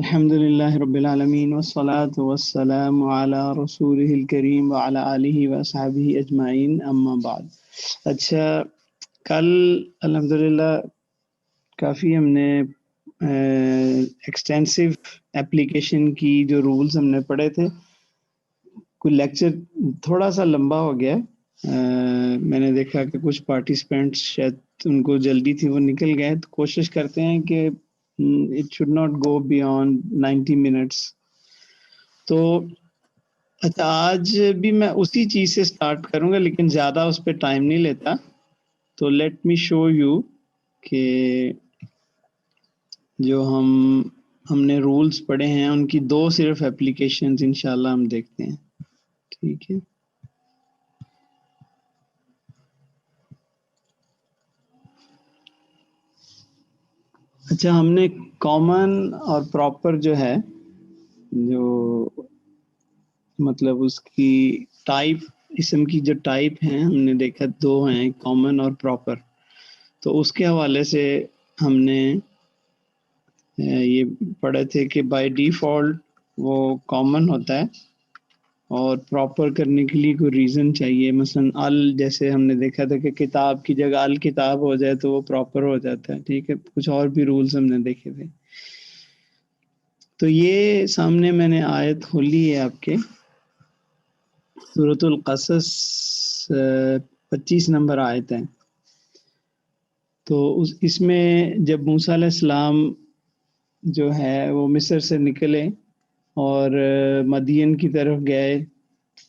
الحمد للہ رب العالمین والصلاة والسلام علی رسولہ الکریم وعلی آلہ واصحابہ اجمعین اما بعد۔ اچھا، کل الحمدللہ کافی ہم نے ایکسٹینسو اپلیکیشن کی جو رولز ہم نے پڑھے تھے، کوئی لیکچر تھوڑا سا لمبا ہو گیا۔ میں نے دیکھا کہ کچھ پارٹیسپینٹس شاید ان کو جلدی تھی، وہ نکل گئے، تو کوشش کرتے ہیں کہ it should not go beyond 90 minutes۔ تو اچھا، آج بھی میں اسی چیز سے سٹارٹ کروں گا لیکن زیادہ اس پہ ٹائم نہیں لیتا۔ تو لیٹ می شو یو کہ جو ہم نے رولز پڑھے ہیں ان کی دو صرف اپلیکیشنز انشاءاللہ ہم دیکھتے ہیں، ٹھیک ہے۔ اچھا، ہم نے کامن اور پراپر جو ہے، جو مطلب اس کی ٹائپ، اسم کی جو ٹائپ ہیں ہم نے دیکھا دو ہیں، کامن اور پراپر۔ تو اس کے حوالے سے ہم نے یہ پڑھے تھے کہ بائی ڈیفالٹ وہ کامن ہوتا ہے اور پراپر کرنے کے لیے کوئی ریزن چاہیے۔ مثلا ال، جیسے ہم نے دیکھا تھا کہ کتاب کی جگہ الکتاب ہو جائے تو وہ پراپر ہو جاتا ہے، ٹھیک ہے۔ کچھ اور بھی رولز ہم نے دیکھے تھے۔ تو یہ سامنے میں نے آیت کھولی ہے آپ کے، سورۃ القصص 25 نمبر آیت ہے۔ تو اس میں جب موسیٰ علیہ السلام جو ہے وہ مصر سے نکلے اور مدین کی طرف گئے،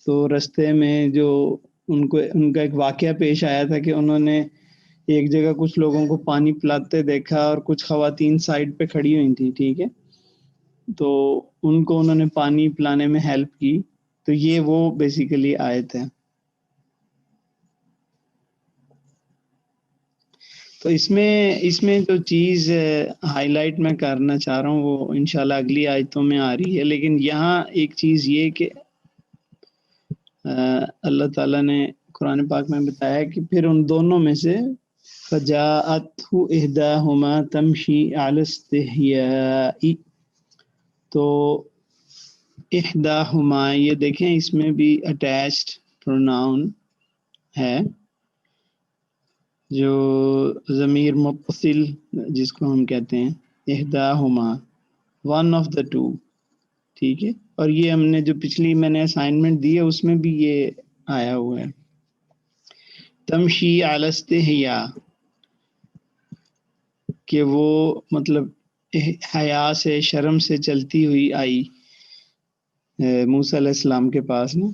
تو رستے میں جو ان کا ایک واقعہ پیش آیا تھا کہ انہوں نے ایک جگہ کچھ لوگوں کو پانی پلاتے دیکھا اور کچھ خواتین سائڈ پہ کھڑی ہوئی تھیں، ٹھیک ہے۔ تو ان کو انہوں نے پانی پلانے میں ہیلپ کی۔ تو یہ وہ بیسیکلی آیت ہے۔ تو اس میں جو چیز ہائی لائٹ میں کرنا چاہ رہا ہوں وہ انشاءاللہ اگلی آیتوں میں آ رہی ہے، لیکن یہاں ایک چیز یہ کہ اللہ تعالیٰ نے قرآن پاک میں بتایا کہ پھر ان دونوں میں سے فَجَاءَتْهُ إِحْدَاهُمَا تَمْشِي عَلَى اسْتِحْيَاءٍ، تو احداہما، یہ دیکھیں اس میں بھی اٹیچڈ پروناؤن ہے، جو ضمیر متصل جس کو ہم کہتے ہیں، احداہما، ون آف دا ٹو، ٹھیک ہے۔ اور یہ ہم نے جو پچھلی میں نے اسائنمنٹ دی ہے اس میں بھی یہ آیا ہوا ہے، تمشی علی استحیاء، کہ وہ مطلب حیا سے، شرم سے چلتی ہوئی آئی موسیٰ علیہ السلام کے پاس نا۔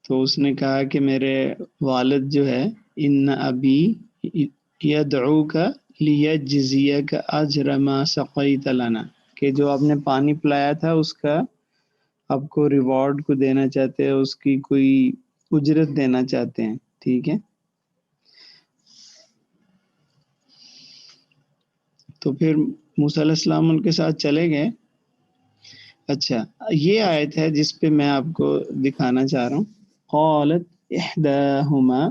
تو اس نے کہا کہ میرے والد جو ہے، ان ابی یدعوک لیجزیک اجر ما سقیت لنا، کہ جو آپ نے پانی پلایا تھا اس کا آپ کو ریوارڈ کو دینا چاہتے ہیں، اس کی کوئی اجرت دینا چاہتے ہیں، ٹھیک ہے۔ تو پھر موسیٰ علیہ السلام ان کے ساتھ چلے گئے۔ اچھا، یہ آیت ہے جس پہ میں آپ کو دکھانا چاہ رہا ہوں، قالت احداہما،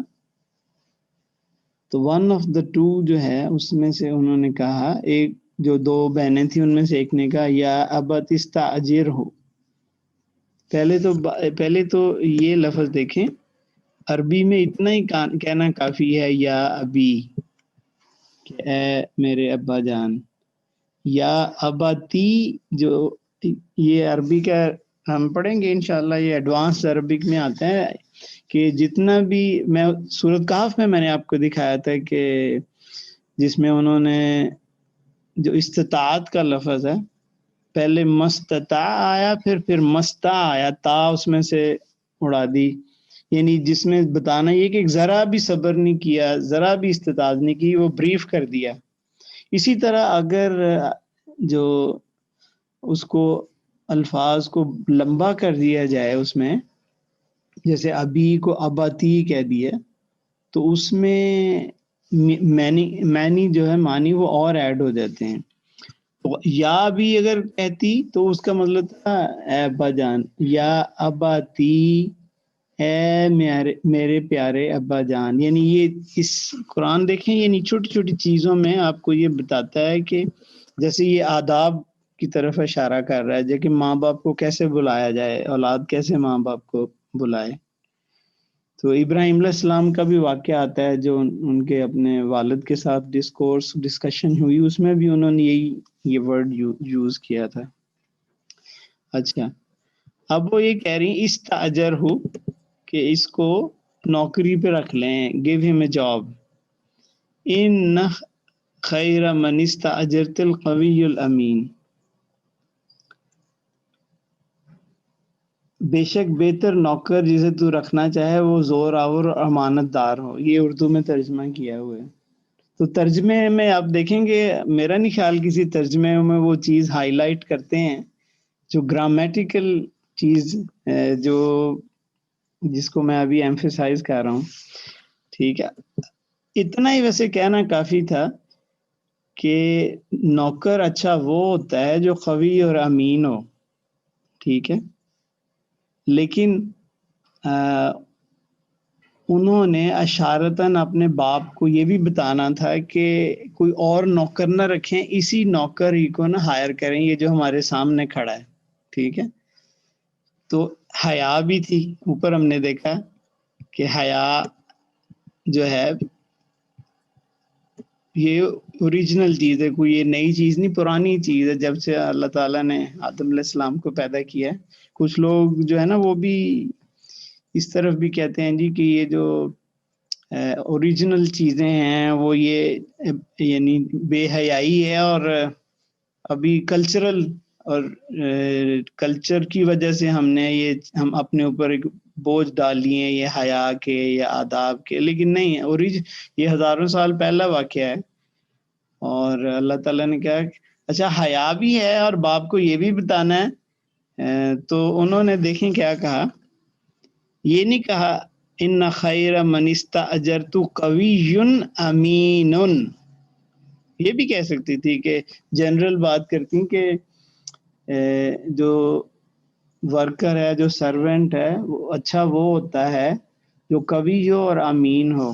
تو ون آف دا ٹو جو ہے اس میں سے انہوں نے کہا، ایک جو دو بہنیں تھیں ان میں سے ایک نے کہا یا ابت استاجرہ۔ پہلے تو یہ لفظ دیکھیں، عربی میں اتنا ہی کہنا کافی ہے، یا ابی، کہ اے میرے ابا جان، یا اباتی، جو یہ عربی کا ہم پڑھیں گے انشاءاللہ، یہ ایڈوانس عربک میں آتا ہے کہ جتنا بھی میں سورۃ کہف میں نے آپ کو دکھایا تھا کہ جس میں انہوں نے جو استطاعت کا لفظ ہے، پہلے مستطاع آیا، پھر مستا آیا، تا اس میں سے اڑا دی، یعنی جس میں بتانا یہ کہ ذرا بھی صبر نہیں کیا، ذرا بھی استطاعت نہیں کی، وہ بریف کر دیا۔ اسی طرح اگر جو اس کو الفاظ کو لمبا کر دیا جائے، اس میں جیسے ابھی کو اباتی کہہ دیا، تو اس میں معنی جو ہے معنی وہ اور ایڈ ہو جاتے ہیں۔ تو یا بھی اگر کہتی تو اس کا مطلب تھا اے ابا جان، یا اباتی، اے میرے پیارے ابا جان، یعنی یہ اس قرآن دیکھیں، یعنی چھوٹی چھوٹی چیزوں میں آپ کو یہ بتاتا ہے کہ جیسے یہ آداب کی طرف اشارہ کر رہا ہے کہ ماں باپ کو کیسے بلایا جائے، اولاد کیسے ماں باپ کو بلائے۔ تو ابراہیم علیہ السلام کا بھی واقعہ آتا ہے جو ان کے اپنے والد کے ساتھ ڈسکشن ہوئی، اس میں بھی انہوں نے یہ ورڈ یوز کیا تھا۔ اچھا، اب وہ یہ کہہ رہی ہیں استاجر ہو کہ اس کو نوکری پہ رکھ لیں، گیو ہم اے جاب۔ ان خیر من استاجرت القوی الامین، بے شک بہتر نوکر جسے تو رکھنا چاہے وہ زور آور اور امانت دار ہو۔ یہ اردو میں ترجمہ کیا ہوا ہے۔ تو ترجمے میں آپ دیکھیں گے، میرا نہیں خیال کسی ترجمے میں وہ چیز ہائی لائٹ کرتے ہیں جو گرامیٹیکل چیز جو جس کو میں ابھی ایمفیسائز کر رہا ہوں، ٹھیک ہے۔ اتنا ہی ویسے کہنا کافی تھا کہ نوکر اچھا وہ ہوتا ہے جو قوی اور امین ہو، ٹھیک ہے، لیکن انہوں نے اشارتاً اپنے باپ کو یہ بھی بتانا تھا کہ کوئی اور نوکر نہ رکھیں، اسی نوکر ہی کو نہ ہائر کریں، یہ جو ہمارے سامنے کھڑا ہے، ٹھیک ہے۔ تو حیا بھی تھی، اوپر ہم نے دیکھا کہ حیا جو ہے یہ اوریجنل چیز ہے، کوئی یہ نئی چیز نہیں، پرانی چیز ہے جب سے اللہ تعالیٰ نے آدم علیہ السلام کو پیدا کیا ہے۔ کچھ لوگ جو ہے نا وہ بھی اس طرف بھی کہتے ہیں جی کہ یہ جو اوریجنل چیزیں ہیں وہ یہ یعنی بے حیائی ہے، اور ابھی کلچرل اور کلچر کی وجہ سے ہم اپنے اوپر ایک بوجھ ڈال لیے ہیں یہ حیا کے یا آداب کے، لیکن نہیں ہے، یہ ہزاروں سال پہلا واقعہ ہے۔ اور اللہ تعالیٰ نے کہا اچھا حیا بھی ہے اور باپ کو یہ بھی بتانا ہے، تو انہوں نے دیکھیں کیا کہا، یہ نہیں کہا ان خیر من استاجرت قوی امین، یہ بھی کہہ سکتی تھی کہ جنرل بات کرتی کہ جو ورکر ہے، جو سرونٹ ہے، وہ اچھا وہ ہوتا ہے جو قوی ہو اور امین ہو،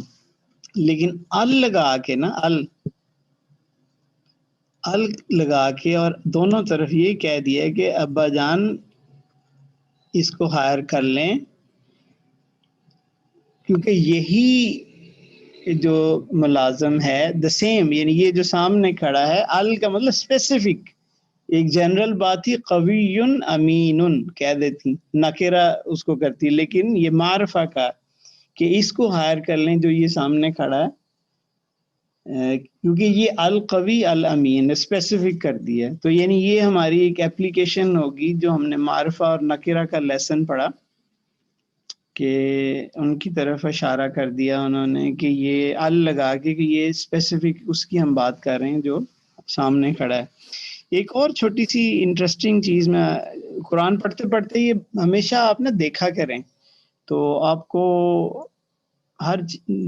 لیکن ال لگا کے نا ال لگا کے اور دونوں طرف یہ کہہ دیا کہ ابا جان اس کو ہائر کر لیں، کیونکہ یہی جو ملازم ہے دا سیم، یعنی یہ جو سامنے کھڑا ہے، ال کا مطلب اسپیسیفک، ایک جنرل بات ہی قوی امین کہہ دیتی، نکرہ اس کو کرتی، لیکن یہ معرفہ کا کہ اس کو ہائر کر لیں جو یہ سامنے کھڑا ہے، کیونکہ یہ القوی الامین اسپیسیفک کر دیا ہے۔ تو یعنی یہ ہماری ایک اپلیکیشن ہوگی جو ہم نے معرفہ اور نکرہ کا لیسن پڑھا کہ ان کی طرف اشارہ کر دیا انہوں نے کہ یہ ال لگا کے کہ یہ اسپیسیفک اس کی ہم بات کر رہے ہیں جو سامنے کھڑا ہے۔ ایک اور چھوٹی سی انٹرسٹنگ چیز، میں قرآن پڑھتے پڑھتے یہ ہمیشہ آپ نے دیکھا کریں، تو آپ کو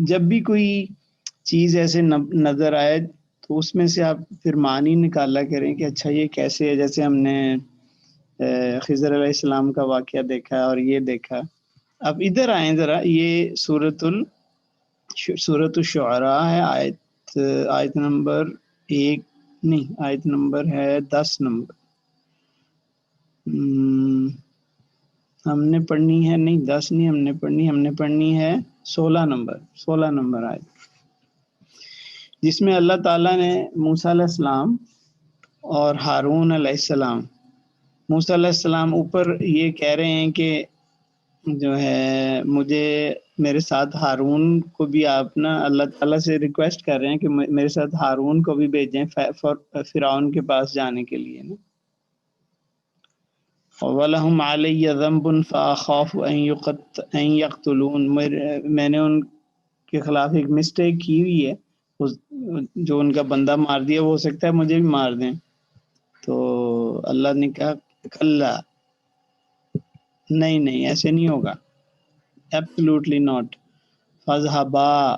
جب بھی کوئی چیز ایسے نظر آئے تو اس میں سے آپ پھر معنی نکالا کریں کہ اچھا یہ کیسے ہے، جیسے ہم نے خضر علیہ السلام کا واقعہ دیکھا اور یہ دیکھا۔ اب ادھر آئیں ذرا، یہ سورۃ الشعراء ہے، آیت نمبر 1 نہیں، آیت نمبر ہے 10 نمبر ہم نے پڑھنی ہے، نہیں 10 نہیں ہم نے پڑھنی ہے 16 نمبر آیت، جس میں اللہ تعالیٰ نے موسیٰ علیہ السلام اور ہارون علیہ السلام، موسیٰ علیہ السلام اوپر یہ کہہ رہے ہیں کہ جو ہے مجھے میرے ساتھ ہارون کو بھی آپ نا، اللہ تعالیٰ سے ریکویسٹ کر رہے ہیں کہ میرے ساتھ ہارون کو بھی بھیجیں فرعون کے پاس جانے کے لیے نا۔ وَلَهُمْ عَلَيَّ ذَنْبٌ فَأَخَافُ أَنْ يَقْتُلُونَ، میں نے ان کے خلاف ایک مسٹیک کی ہوئی ہے، جو ان کا بندہ مار دیا، وہ ہو سکتا ہے مجھے بھی مار دیں۔ تو اللہ نے کہا کلا، نہیں ایسے نہیں ہوگا، ایبسلوٹلی ناٹ۔ فَاذْهَبَا،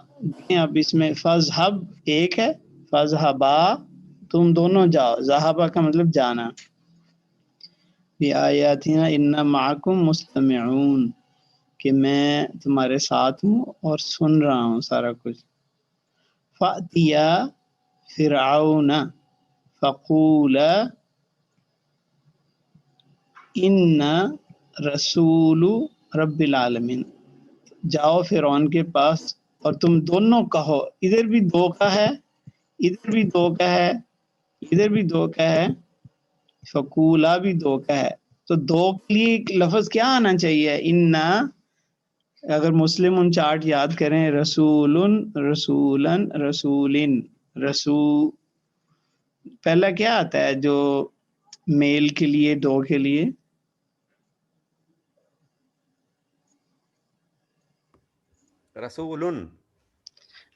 اب اس میں فَاذْهَب ایک ہے، فَاذْهَبَا تم دونوں جاؤ، ذہبا کا مطلب جانا، بِآیاتِنَا إِنَّا مَعَكُمْ مُسْتَمِعُونَ، کہ میں تمہارے ساتھ ہوں اور سن رہا ہوں سارا کچھ۔ فَأْتِيَا فِرْعَوْنَ فَقُولَا ان رسول رب العالمین، جاؤ فرعون کے پاس اور تم دونوں کہو، ادھر بھی دو کا ہے، ادھر بھی دو کا ہے، ادھر بھی دو کا ہے، فقولا بھی دو کا ہے، تو دو کے لیے لفظ کیا آنا چاہیے؟ انا، اگر مسلم ان چارٹ یاد کریں، رسول، رسولن، رسولن، رسول، پہلا کیا آتا ہے جو میل کے لیے، دو کے لیے؟ رسول،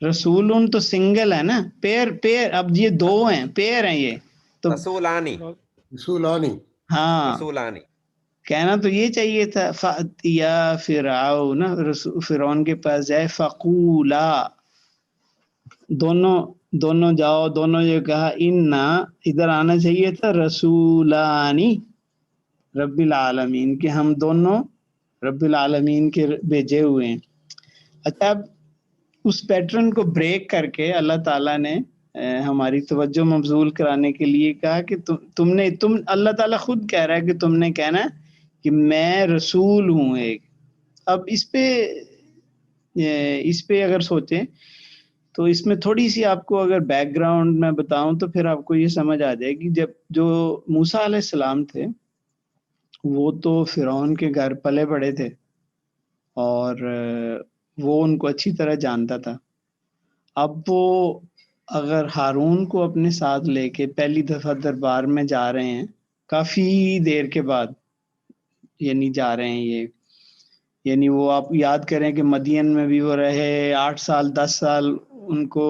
رسولن تو سنگل ہے نا، پیر، اب یہ دو ہیں، پیر ہیں یہ تو، رسولانی، رسولانی، ہاں رسولانی، کہنا تو یہ چاہیے تھا فَأْتِيَا فِرْعَوْنَ، فرعون کے پاس جائے، فقولا، دونوں جاؤ، دونوں یہ کہا، انا، ادھر آنا چاہیے تھا رسولانی رب العالمین، کہ ہم دونوں رب العالمین کے بھیجے ہوئے ہیں۔ اچھا، اب اس پیٹرن کو بریک کر کے اللہ تعالیٰ نے ہماری توجہ مبذول کرانے کے لیے کہا کہ تم اللہ تعالیٰ خود کہہ رہا ہے کہ تم نے کہنا ہے کہ میں رسول ہوں ایک۔ اب اس پہ اگر سوچیں تو اس میں تھوڑی سی آپ کو اگر بیک گراؤنڈ میں بتاؤں تو پھر آپ کو یہ سمجھ آ جائے گی، جب جو موسیٰ علیہ السلام تھے وہ تو فرعون کے گھر پلے بڑے تھے اور وہ ان کو اچھی طرح جانتا تھا۔ اب وہ اگر ہارون کو اپنے ساتھ لے کے پہلی دفعہ دربار میں جا رہے ہیں، کافی دیر کے بعد یعنی جا رہے ہیں یہ، یعنی وہ آپ یاد کریں کہ مدین میں بھی وہ رہے 8 سال 10 سال، ان کو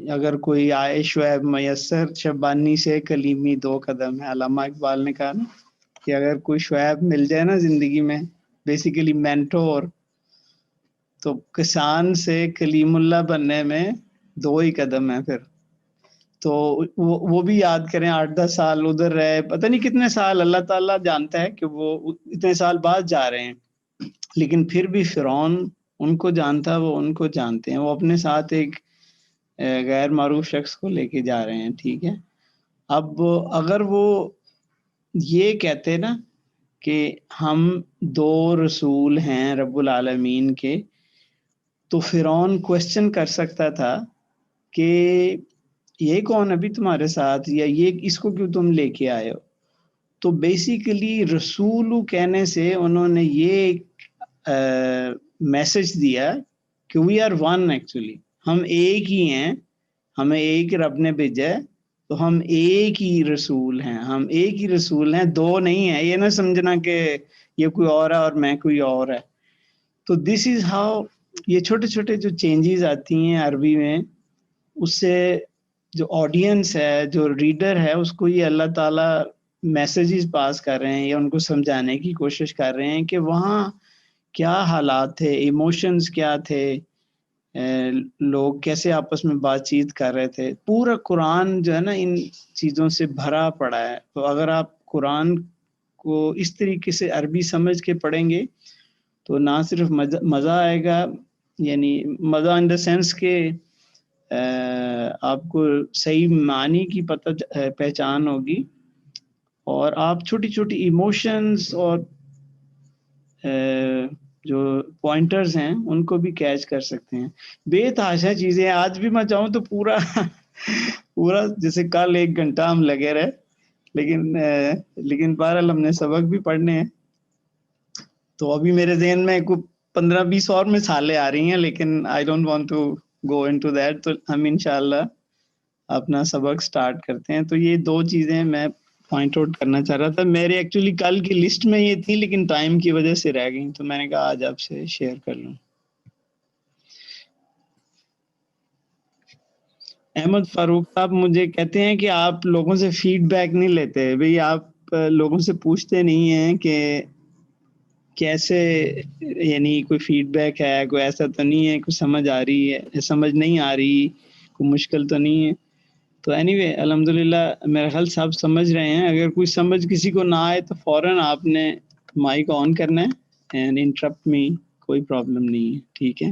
اگر کوئی آئے شعیب میسر شبانی سے کلیمی 2 قدم ہے، علامہ اقبال نے کہا نا کہ اگر کوئی شعیب مل جائے نا زندگی میں، بیسیکلی مینٹور، تو کسان سے کلیم اللہ بننے میں 2 ہی قدم ہیں پھر تو وہ بھی یاد کریں 8-10 سال ادھر رہے، پتہ نہیں کتنے سال، اللہ تعالیٰ جانتا ہے کہ وہ اتنے سال بعد جا رہے ہیں، لیکن پھر بھی فرعون ان کو جانتا، وہ ان کو جانتے ہیں، وہ اپنے ساتھ ایک غیر معروف شخص کو لے کے جا رہے ہیں، ٹھیک ہے۔ اب اگر وہ یہ کہتے نا کہ ہم 2 رسول ہیں رب العالمین کے، تو فرعون کوسچن کر سکتا تھا کہ یہ کون ابھی تمہارے ساتھ، یا یہ اس کو کیوں تم لے کے آئے ہو؟ تو بیسیکلی رسول کہنے سے انہوں نے یہ میسج دیا کہ وی آر ون، ایکچولی ہم ایک ہی ہیں، ہمیں ایک رب نے بھیجا ہے، تو ہم ایک ہی رسول ہیں، ہم ایک ہی رسول ہیں، 2 نہیں ہیں، یہ نہ سمجھنا کہ یہ کوئی اور ہے اور میں کوئی اور ہے۔ تو دس از ہاؤ یہ چھوٹے چھوٹے جو چینجز آتی ہیں عربی میں، اس سے جو آڈینس ہے، جو ریڈر ہے، اس کو یہ اللہ تعالیٰ میسیجز پاس کر رہے ہیں یا ان کو سمجھانے کی کوشش کر رہے ہیں کہ وہاں کیا حالات تھے، ایموشنز کیا تھے، لوگ کیسے آپس میں بات چیت کر رہے تھے۔ پورا قرآن جو ہے نا ان چیزوں سے بھرا پڑا ہے، تو اگر آپ قرآن کو اس طریقے سے عربی سمجھ کے پڑھیں گے تو نہ صرف مزہ آئے گا، یعنی مزہ ان دا سینس کہ آپ کو صحیح معنی کی پہچان ہوگی، اور آپ چھوٹی چھوٹی ایموشنز اور جو پوائنٹرز ہیں ان کو بھی کیچ کر سکتے ہیں۔ بے تحاشا چیزیں، آج بھی میں چاہوں تو پورا جیسے کل 1 گھنٹہ ہم لگے رہے، لیکن بہرحال ہم نے سبق بھی پڑھنے ہیں، تو ابھی میرے ذہن میں 15-20 اور مثالیں آ رہی ہیں، لیکن I don't want to go into that, تو ہم انشاءاللہ اپنا سبق سٹارٹ کرتے ہیں۔ تو یہ 2 چیزیں میں پوائنٹ آؤٹ کرنا چاہ رہا تھا، میرے ایکچولی کل کی لسٹ میں یہ تھی لیکن ٹائم کی وجہ سے رہ گئی، تو میں نے کہا آج آپ سے شیئر کر لوں۔ احمد فاروق صاحب مجھے کہتے ہیں کہ آپ لوگوں سے فیڈ بیک نہیں لیتے، بھئی آپ لوگوں سے پوچھتے نہیں ہیں کہ کیسے، یعنی کوئی فیڈ بیک ہے، کوئی ایسا تو نہیں ہے، کوئی سمجھ آ رہی ہے، سمجھ نہیں آ رہی، کوئی مشکل تو نہیں ہے۔ تو اینی وے الحمدللہ میرا خیال سب سمجھ رہے ہیں، اگر کوئی سمجھ کسی کو نہ آئے تو فوراً آپ نے مائک آن کرنا ہے اینڈ انٹرپٹ می، کوئی پرابلم نہیں ہے، ٹھیک ہے۔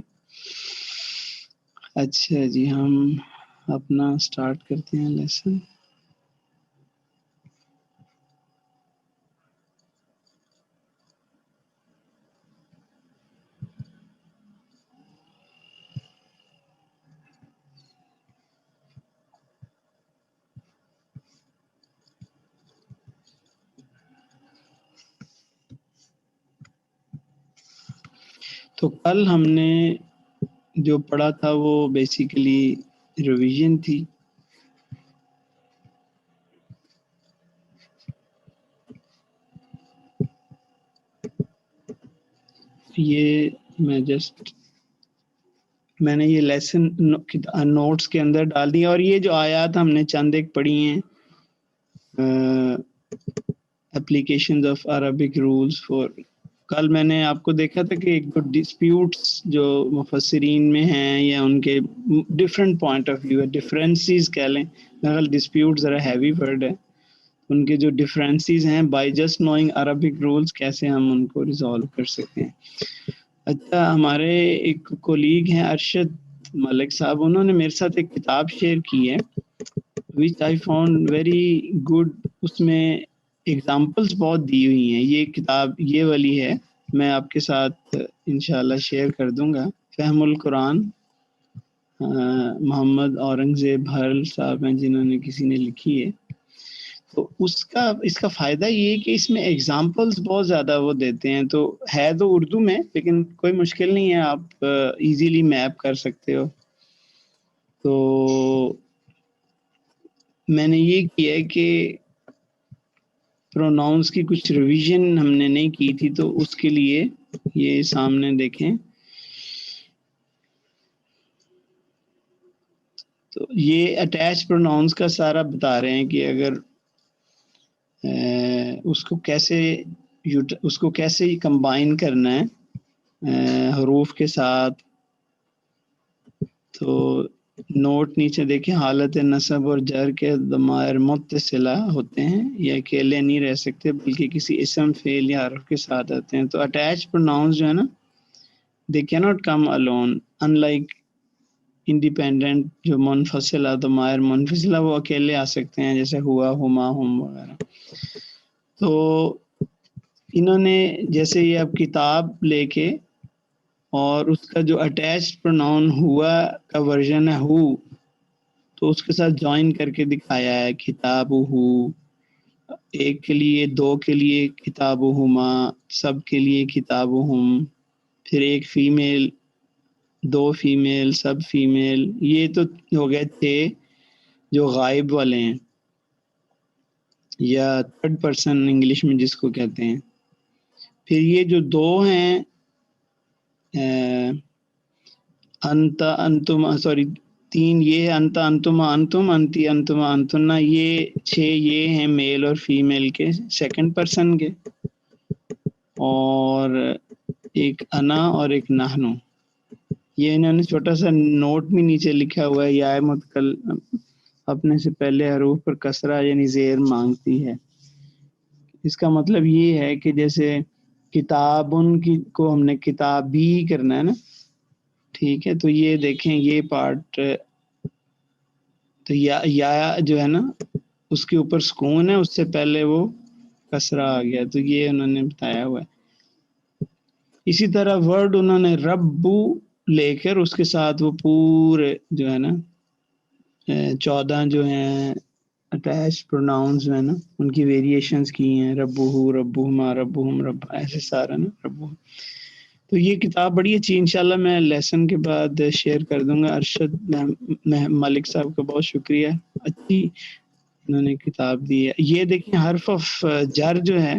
اچھا جی، ہم اپنا سٹارٹ کرتے ہیں لیسن۔ تو کل ہم نے جو پڑھا تھا وہ بیسیکلی ریویژن تھی. یہ میں نے یہ لیسن نوٹس کے اندر ڈال دیا، اور یہ جو آیات ہم نے چند ایک پڑھی ہیں، applications of Arabic rules for. کل میں نے آپ کو دیکھا تھا کہ ایک ڈسپیوٹس جو مفسرین میں ہیں یا ان کے ڈفرینٹ پوائنٹ آف ویو ہے، ڈفرینسز کہہ لیں، میرا ڈسپیوٹ ذرا ہیوی ورڈ ہے، ان کے جو ڈفرینسز ہیں by just knowing Arabic rules کیسے ہم ان کو ریزالو کر سکتے ہیں. اچھا، ہمارے ایک کولیگ ہیں ارشد ملک صاحب، انہوں نے میرے ساتھ ایک کتاب شیئر کی ہے which I found very good. اس میں ایگزامپلس بہت دی ہوئی ہیں. یہ کتاب یہ والی ہے، میں آپ کے ساتھ انشاءاللہ شیئر کر دوں گا. فہم القرآن، محمد اورنگزیب ہرل صاحب ہیں جنہوں نے کسی نے لکھی ہے. تو اس کا فائدہ یہ ہے کہ اس میں ایگزامپلس بہت زیادہ وہ دیتے ہیں. تو ہے تو اردو میں، لیکن کوئی مشکل نہیں ہے، آپ ایزیلی میپ کر سکتے ہو. تو میں نے یہ کیا ہے کہ پروناؤنس کی کچھ ریویژن ہم نے نہیں کی تھی، تو اس کے لیے یہ سامنے دیکھیں. تو یہ اٹیچ پروناؤنس کا سارا بتا رہے ہیں کہ اگر اس کو کیسے کمبائن کرنا ہے حروف کے ساتھ. تو نوٹ نیچے دیکھیں، حالت نصب اور جر کے ضمائر متصلہ ہوتے ہیں، یہ اکیلے نہیں رہ سکتے بلکہ کسی اسم فعل یا حرف کے ساتھ آتے ہیں. تو اٹیچ پروناؤنس جو ہے نا، they cannot come alone unlike independent جو منفصلہ ضمائر منفصلہ وہ اکیلے آ سکتے ہیں، جیسے ہوا، ہما، ہم وغیرہ. تو انہوں نے جیسے یہ اب کتاب لے کے اور اس کا جو اٹیچ پروناؤن ہوا کا ورژن ہے ہو، تو اس کے ساتھ جوائن کر کے دکھایا ہے کتاب ہو، ایک کے لیے، دو کے لیے کتاب ہما، سب کے لیے کتاب ہم، پھر ایک فیمیل، دو فیمیل، سب فیمیل. یہ تو ہو گئے تھے جو غائب والے ہیں یا تھرڈ پرسن انگلش میں جس کو کہتے ہیں. پھر یہ جو دو ہیں انتا انتم، سوری تین یہ ہے انتا انتما انتم، انتی انتما انتنا، یہ 6 یہ ہیں میل اور فیمیل کے سیکنڈ پرسن کے. اور ایک انا اور ایک نحنو. یہ انہوں نے چھوٹا سا نوٹ بھی نیچے لکھا ہوا ہے، یا متکل اپنے سے پہلے حروف پر کسرہ یعنی زیر مانگتی ہے. اس کا مطلب یہ ہے کہ جیسے کتابن کی کو ہم نے کتابی کرنا ہے نا، ٹھیک ہے. تو یہ دیکھیں یہ پارٹ، تو یا جو ہے نا اس کے اوپر سکون ہے، اس سے پہلے وہ کسرہ آ گیا، تو یہ انہوں نے بتایا ہوا ہے. اسی طرح ورڈ انہوں نے ربو لے کر اس کے ساتھ وہ پورے جو ہے نا 14 جو ہیں اٹیچ پروناؤنز جو ہے نا ان کی ویریشنز کی ہیں، ربو، ربہما، ربہم، رب، ایسے سارا نا ربو. تو یہ کتاب بڑی اچھی، انشاءاللہ میں لیسن کے بعد شیئر کر دوں گا. ارشد ملک صاحب کا بہت شکریہ، اچھی انہوں نے کتاب دی ہے. یہ دیکھیں حرف آف جر جو ہے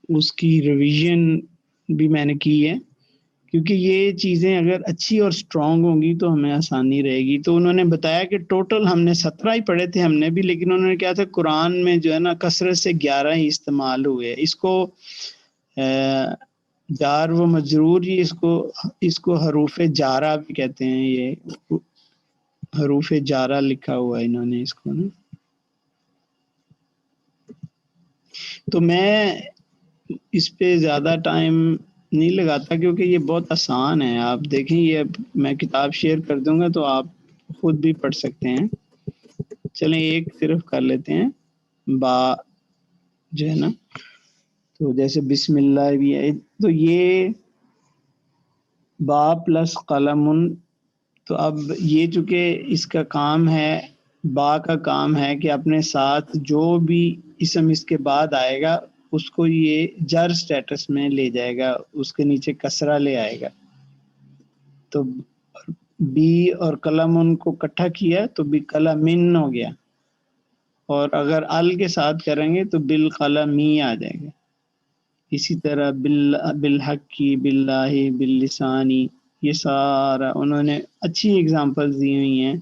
اس کی ریویژن بھی میں نے کی ہے، کیونکہ یہ چیزیں اگر اچھی اور سٹرونگ ہوں گی تو ہمیں آسانی رہے گی. تو انہوں نے بتایا کہ ٹوٹل ہم نے 17 ہی پڑھے تھے ہم نے بھی، لیکن انہوں نے کہا تھا قرآن میں جو ہے نا کثرت سے 11 ہی استعمال ہوئے. اس کو جار و مجرور ہی اس کو حروف جارہ بھی کہتے ہیں. یہ حروف جارہ لکھا ہوا ہے انہوں نے اس کو نا. تو میں اس پہ زیادہ ٹائم نہیں لگاتا کیونکہ یہ بہت آسان ہے. آپ دیکھیں یہ میں کتاب شیئر کر دوں گا تو آپ خود بھی پڑھ سکتے ہیں. چلیں ایک صرف کر لیتے ہیں، با جو ہے نا، تو جیسے بسم اللہ بھی ہے، تو یہ با پلس قلم. تو اب یہ چونکہ اس کا کام ہے، با کا کام ہے کہ اپنے ساتھ جو بھی اسم اس کے بعد آئے گا اس کو یہ جر سٹیٹس میں لے جائے گا, اس کے نیچے کسرہ لے آئے گا. تو بی اور قلم ان کو اکٹھا کیا تو بھی قلمن ہو گیا, اور اگر ال کے ساتھ کریں گے تو بالقلمی آ جائے گا. اسی طرح بالحق کی, باللہ, باللسانی, یہ سارا انہوں نے اچھی اگزامپلز دی ہوئی ہیں.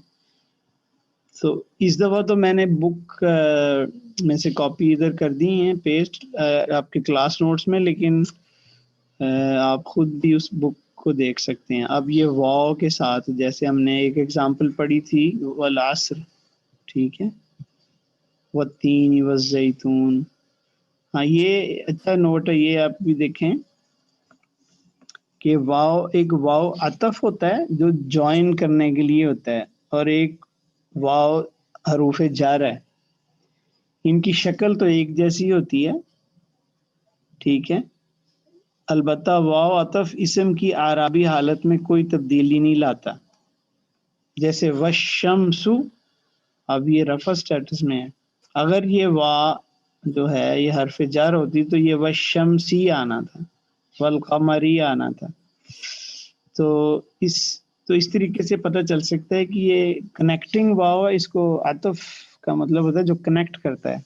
تو اس دفعہ تو میں نے بک میں سے کاپی ادھر کر دی ہیں پیسٹ آپ کے کلاس نوٹس میں, لیکن آپ خود بھی اس بک کو دیکھ سکتے ہیں. اب یہ واو کے ساتھ جیسے ہم نے ایک ایگزامپل پڑھی تھی والعصر, ٹھیک ہے, والتین والزیتون. ہاں یہ اچھا نوٹ ہے, یہ آپ بھی دیکھیں کہ واو ایک واو عطف ہوتا ہے جو جوائن کرنے کے لیے ہوتا ہے, اور ایک واو حروف جر ہے. ان کی شکل تو ایک جیسی ہوتی ہے, ٹھیک ہے, البتہ واو عطف اسم کی اعرابی حالت میں کوئی تبدیلی نہیں لاتا. جیسے والشمس, اب یہ رفع سٹیٹس میں ہے, اگر یہ وا جو ہے یہ حرف جر ہوتی تو یہ والشمسی آنا تھا, والقمری آنا تھا. تو اس طریقے سے پتہ چل سکتا ہے کہ یہ کنیکٹنگ واو ہے, اس کو عطف کا مطلب ہوتا ہے جو کنیکٹ کرتا ہے.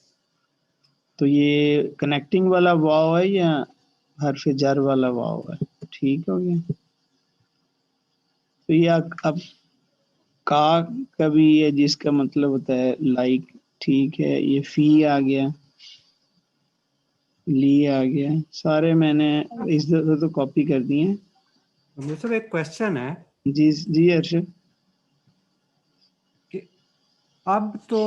تو یہ کنیکٹنگ والا واو ہے یا حرف جر والا واو ہے, ٹھیک ہو گیا. تو یہ اب کا بھی ہے جس کا مطلب ہوتا ہے لائک, ٹھیک ہے. یہ فی آ گیا, لی آ گیا, سارے میں نے اس دفعہ تو کاپی کر دی ہیں. سر ایک کوشچن ہے جی جی ارشد, کہ اب تو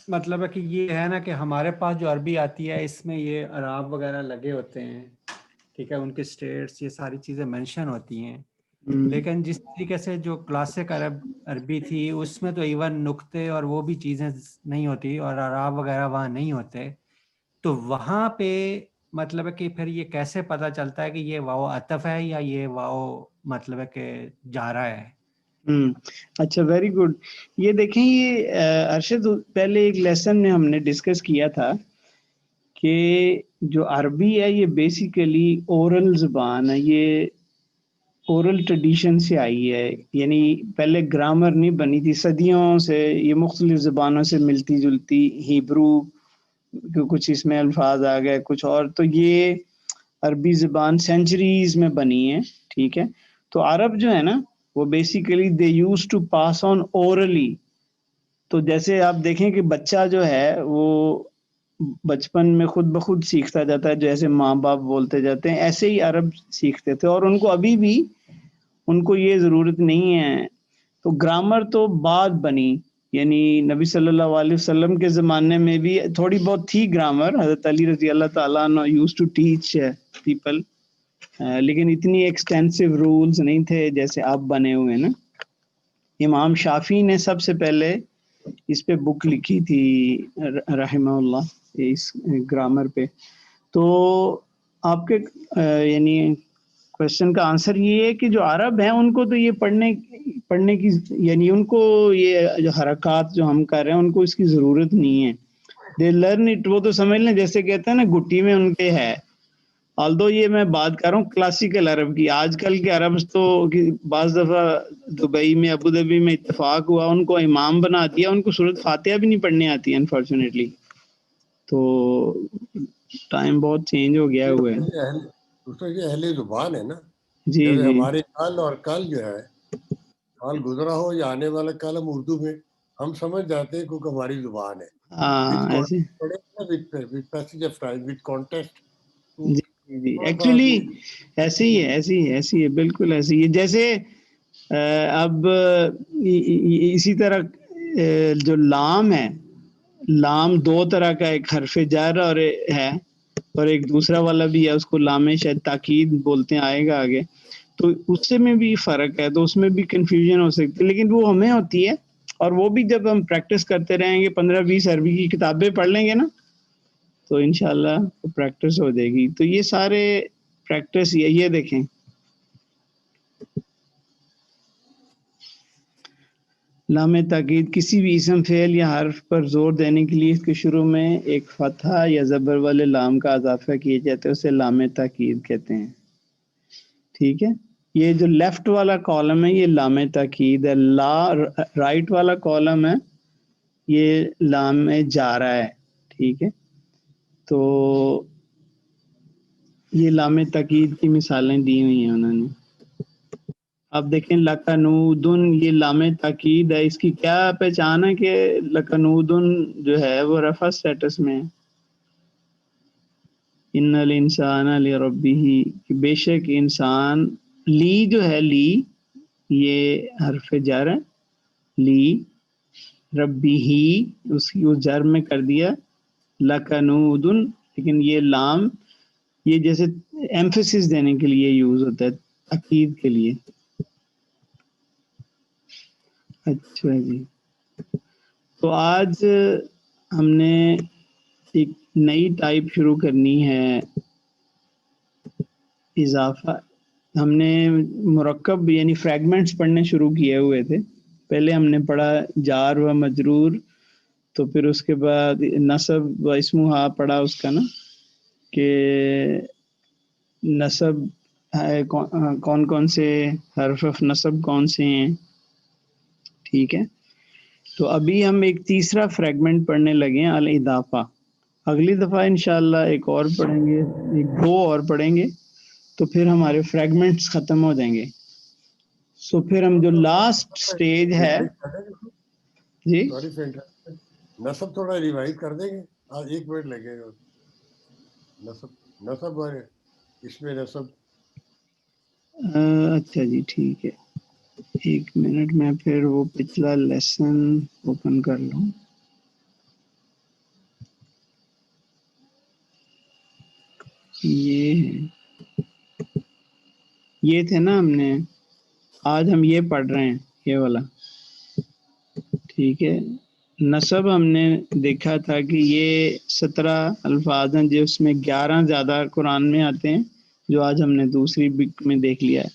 مطلب ہے کہ یہ ہے نا کہ ہمارے پاس جو عربی آتی ہے اس میں یہ اعراب وغیرہ لگے ہوتے ہیں, ٹھیک ہے, ان کے اسٹیٹس یہ ساری چیزیں مینشن ہوتی ہیں. لیکن جس طریقے سے جو کلاسک عربی تھی اس میں تو ایون نقطے اور وہ بھی چیزیں نہیں ہوتی اور اعراب وغیرہ وہاں نہیں ہوتے. تو وہاں پہ مطلب ہے کہ پھر یہ کیسے پتہ چلتا ہے کہ یہ واو عطف ہے یا یہ واو مطلب ہے کہ جارہ ہے؟ اچھا, ویری گڈ. یہ دیکھیں, یہ ارشد پہلے ایک لیسن میں ہم نے ڈسکس کیا تھا کہ جو عربی ہے یہ بیسیکلی اورل زبان ہے, یہ اورل ٹریڈیشن سے آئی ہے, یعنی پہلے گرامر نہیں بنی تھی, صدیوں سے یہ مختلف زبانوں سے ملتی جلتی, ہیبرو کچھ اس میں الفاظ آ گئے کچھ اور, تو یہ عربی زبان سینچریز میں بنی ہے, ٹھیک ہے. تو عرب جو ہے نا وہ basically they use to pass on orally. تو جیسے آپ دیکھیں کہ بچہ جو ہے وہ بچپن میں خود بخود سیکھتا جاتا ہے, جیسے ماں باپ بولتے جاتے ہیں, ایسے ہی عرب سیکھتے تھے, اور ان کو ابھی بھی ان کو یہ ضرورت نہیں ہے. تو گرامر تو بعد بنی, یعنی نبی صلی اللہ علیہ وسلم کے زمانے میں بھی تھوڑی بہت تھی گرامر, حضرت علی رضی اللہ تعالیٰ عنہ یوز ٹو ٹیچ پیپل, لیکن اتنی ایکسٹینسو رولز نہیں تھے جیسے اب بنے ہوئے نا. امام شافعی نے سب سے پہلے اس پہ بک لکھی تھی رحمہ اللہ, اس گرامر پہ. تو آپ کے یعنی کوشچن کا آنسر یہ ہے کہ جو عرب ہیں ان کو تو یہ پڑھنے کی یعنی ان کو یہ جو حرکات جو ہم کر رہے ہیں ان کو اس کی ضرورت نہیں ہے. دے لرن اٹ, وہ تو سمجھ لیں جیسے کہتے ہیں نا گٹی میں ان کے ہے. آلدو یہ میں بات کر رہا ہوں کلاسیکل عرب کی, آج کل کے عرب تو بعض دفعہ دبئی میں ابو دھابی میں اتفاق ہوا, ان کو امام بنا دیا, ان کو سورۃ فاتحہ بھی نہیں پڑھنے آتی انفارچونیٹلی. تو ٹائم بہت چینج ہو گیا ہوا ہے. یہ اہل زبان ہے نا, جی جیسے جی ہمارے کل اور کل جو ہے, کل گزرا ہو یا آنے والا کل, ہم اردو میں ہم سمجھ جاتے ہیں کیونکہ ہماری زبان ہے. ہاں ایسے جی ایکچولی ایسے ہی ہے بالکل ایسے ہی ہے. جیسے اب اسی طرح جو لام ہے, لام دو طرح کا, ایک حرف جر اور ہے, اور ایک دوسرا والا بھی ہے, اس کو لام شاید تاکید بولتے ہیں, آئے گا آگے. تو اس سے میں بھی فرق ہے, تو اس میں بھی کنفیوژن ہو سکتی ہے, لیکن وہ ہمیں ہوتی ہے. اور وہ بھی جب ہم پریکٹس کرتے رہیں گے, 15-20 عربی کی کتابیں پڑھ لیں گے نا, تو انشاءاللہ پریکٹس ہو جائے گی. تو یہ سارے پریکٹس یہ دیکھیں, لام تاکید کسی بھی اسم فعل یا حرف پر زور دینے کے لیے اس کے شروع میں ایک فتحہ یا زبر والے لام کا اضافہ کیا جاتا ہے، اسے لام تاکید کہتے ہیں. ٹھیک ہے، یہ جو لیفٹ والا کالم ہے یہ لام تاکید ہے. رائٹ والا کالم ہے یہ لام جارہ ہے. ٹھیک ہے، تو یہ لام تاکید کی مثالیں دی ہوئی ہیں انہوں نے. اب دیکھیں لکنودن، یہ لام تاکید ہے، اس کی کیا پہچان ہے کہ لکنودن جو ہے وہ رفع سٹیٹس میں ہے. ان الانسان لربہ، کہ بے شک انسان، لی جو ہے لی یہ حرف جر ہے، لی ربی ہی اس کی اس جر میں کر دیا لکنودن، لیکن یہ لام یہ جیسے ایمفیسس دینے کے لیے یوز ہوتا ہے، تاکید کے لیے. اچھا جی، تو آج ہم نے ایک نئی ٹائپ شروع کرنی ہے، اضافہ. ہم نے مرکب یعنی فریگمنٹس پڑھنے شروع کیے ہوئے تھے. پہلے ہم نے پڑھا جار و مجرور، تو پھر اس کے بعد نصب و اسمہا پڑھا اس کا نا، کہ نصب کون کون سے حرف نصب کون سے ہیں. ٹھیک ہے، تو ابھی ہم ایک تیسرا فریگمنٹ پڑھنے لگے ہیں، الاضافہ. اگلی دفعہ انشاءاللہ ایک اور پڑھیں گے، ایک دو اور پڑھیں گے، تو پھر ہمارے فریگمنٹس ختم ہو جائیں گے. سو پھر ہم جو لاسٹ سٹیج ہے جی نصب تھوڑا ریوائز کر دیں گے، آج 1 منٹ لگے گا. نصب اور اس میں نصب. اچھا جی ٹھیک ہے، 1 منٹ میں پھر وہ پچھلا لیسن اوپن کر لوں. یہ تھے نا ہم نے، آج ہم یہ پڑھ رہے ہیں یہ والا. ٹھیک ہے، نصب ہم نے دیکھا تھا کہ یہ 17 الفاظ ہیں جس میں 11 زیادہ قرآن میں آتے ہیں، جو آج ہم نے دوسری بک میں دیکھ لیا ہے.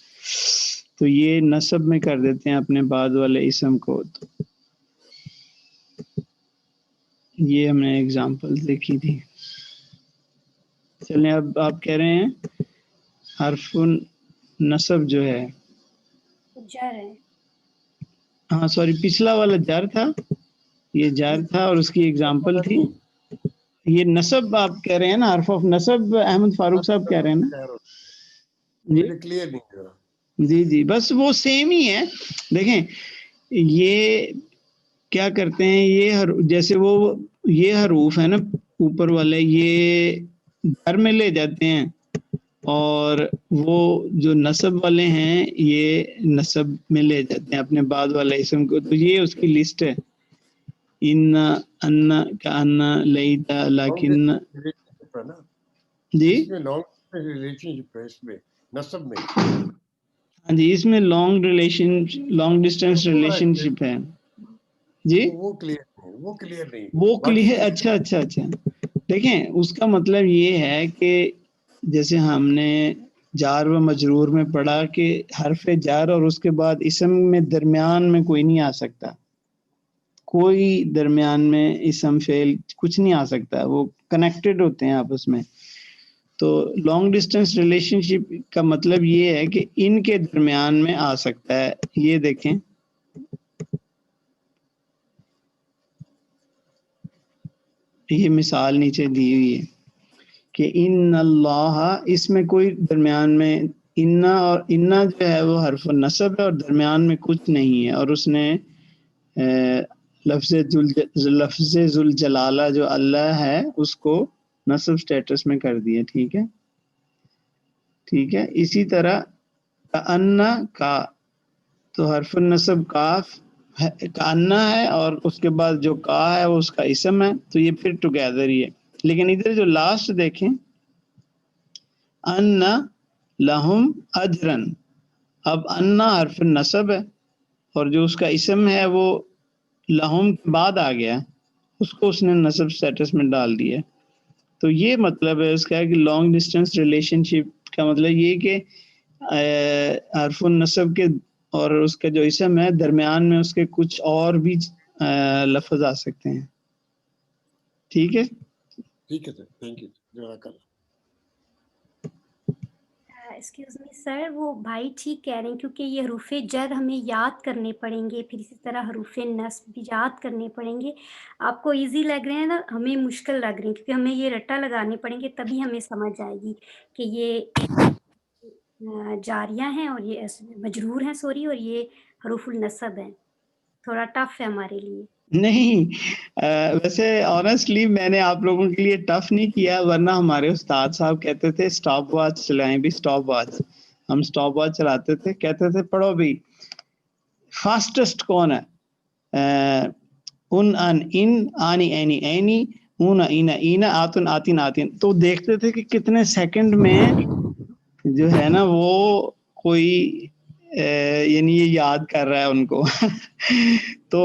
تو یہ نصب میں کر دیتے ہیں اپنے بعد والے اسم کو. یہ ہم نے اگزامپل دیکھی تھی. چلیں اب آپ کہہ رہے ہیں حرف نصب جو ہے جر ہے. ہاں سوری، پچھلا والا جر تھا، یہ جر تھا اور اس کی اگزامپل تھی. یہ نصب آپ کہہ رہے ہیں نا، حرف آف نصب احمد فاروق صاحب کہہ رہے ہیں نا جی؟ کلیئر نہیں ہوا. جی جی، بس وہ سیم ہی ہے. دیکھیں یہ کیا کرتے ہیں، یہ جیسے وہ یہ حروف ہے نا اوپر والے، یہ جر میں لے جاتے ہیں، اور وہ جو نصب والے ہیں یہ نصب میں لے جاتے ہیں اپنے بعد والے اسم کو. تو یہ اس کی لسٹ ہے، ان ان کانا لیتا لیکن. جی اس میں لانگ ریلیشن شپ ہے، اس میں نصب میں. ہاں جی، اس میں لانگ ڈسٹینس ریلیشن شپ ہے جی. وہ کلیئر نہیں. وہ کلیئر، اچھا اچھا اچھا. دیکھیں اس کا مطلب یہ ہے کہ جیسے ہم نے جار و مجرور میں پڑھا کہ حرف جار اور اس کے بعد اسم میں درمیان میں کوئی نہیں آ سکتا، کوئی درمیان میں اسم فعل کچھ نہیں آ سکتا، وہ کنیکٹڈ ہوتے ہیں آپس میں. تو لانگ ڈسٹینس ریلیشن شپ کا مطلب یہ ہے کہ ان کے درمیان میں آ سکتا ہے. یہ دیکھیں یہ مثال نیچے دی ہوئی ہے کہ ان اللہ، اس میں کوئی درمیان میں انا، اور انا جو ہے وہ حرف نصب ہے اور درمیان میں کچھ نہیں ہے، اور اس نے لفظ ذوالجلالہ جو اللہ ہے اس کو نصب سٹیٹس میں کر دیا. ٹھیک ہے ٹھیک ہے. اسی طرح کأنہ کا، تو حرف النصب کاف کأنہ ہے اور اس کے بعد جو کا ہے وہ اس کا اسم ہے، تو یہ پھر ٹوگیدر ہی ہے. لیکن ادھر جو لاسٹ دیکھیں ان لہم اجرن، اب ان حرف نصب ہے اور جو اس کا اسم ہے وہ لہم کے بعد آ گیا، اس کو اس نے نصب سٹیٹس میں ڈال دیا. تو یہ مطلب ہے اس کا کہ لانگ ڈسٹینس ریلیشن شپ کا مطلب یہ کہ حرف النصب کے اور اس کا جو اسم ہے درمیان میں اس کے کچھ اور بھی لفظ آ سکتے ہیں. ٹھیک ہے ٹھیک ہے سر, تھینک یو, جزاک اللہ. ایکسکیوز می سر, وہ بھائی ٹھیک کہہ رہے ہیں, کیونکہ یہ حروف جر ہمیں یاد کرنے پڑیں گے, پھر اسی طرح حروف نصب بھی یاد کرنے پڑیں گے. آپ کو ایزی لگ رہے ہیں نا, ہمیں مشکل لگ رہے ہیں, کیونکہ ہمیں یہ رٹا لگانے پڑیں گے, تبھی ہمیں سمجھ آئے گی کہ یہ جاریہ ہیں اور یہ مجرور ہیں, سوری, اور یہ حروف النصب ہیں. تھوڑا ٹف ہے ہمارے لیے. نہیں, ویسے آنیسٹلی میں نے آپ لوگوں کے لیے ٹف نہیں کیا, ورنہ ہمارے استاد صاحب کہتے تھے اسٹاپ واچ چلائیں بھی, اسٹاپ واچ. ہم اسٹاپ واچ چلاتے تھے, کہتے تھے پڑھو بھی فاسٹسٹ کون ہے, ان آنی اینی اینی, اون اینا اینا, آتن آتین آتین. تو دیکھتے تھے کہ کتنے سیکنڈ میں جو ہے نا وہ کوئی یعنی یہ یاد کر رہا ہے ان کو. تو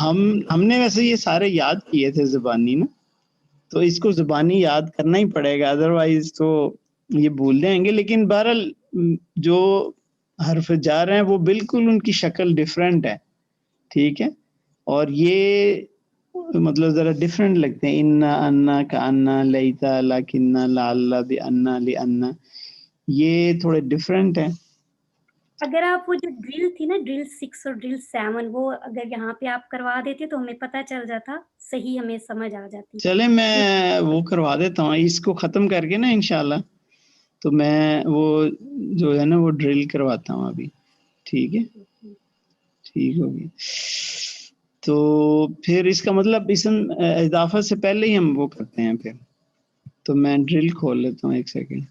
ہم نے ویسے یہ سارے یاد کیے تھے زبانی نا, تو اس کو زبانی یاد کرنا ہی پڑے گا, ادروائز تو یہ بھول جائیں گے. لیکن بہرحال جو حرف جار ہیں وہ بالکل ان کی شکل ڈیفرنٹ ہے, ٹھیک ہے, اور یہ مطلب ذرا ڈیفرنٹ لگتے ہیں. انا انا کا انا, لیتا لکنہ, لعل بانا لأنا, یہ تھوڑے ڈیفرنٹ ہیں. اگر آپ وہ جو ڈرل تھی نا, ڈرل 6 اور ڈرل 7, وہ اگر یہاں پہ آپ کروا دیتے تو ہمیں پتہ چل جاتا, صحیح ہمیں سمجھ آ جاتی. چلے میں وہ کروا دیتا ہوں, اس کو ختم کر کے نا انشاءاللہ, تو میں وہ جو ہے نا وہ ڈرل کرواتا ہوں ابھی. ٹھیک ہے, ٹھیک ہوگی. تو پھر اس کا مطلب اسم اضافہ سے پہلے ہی ہم وہ کرتے ہیں پھر. تو میں ڈرل کھول لیتا ہوں, ایک سیکنڈ.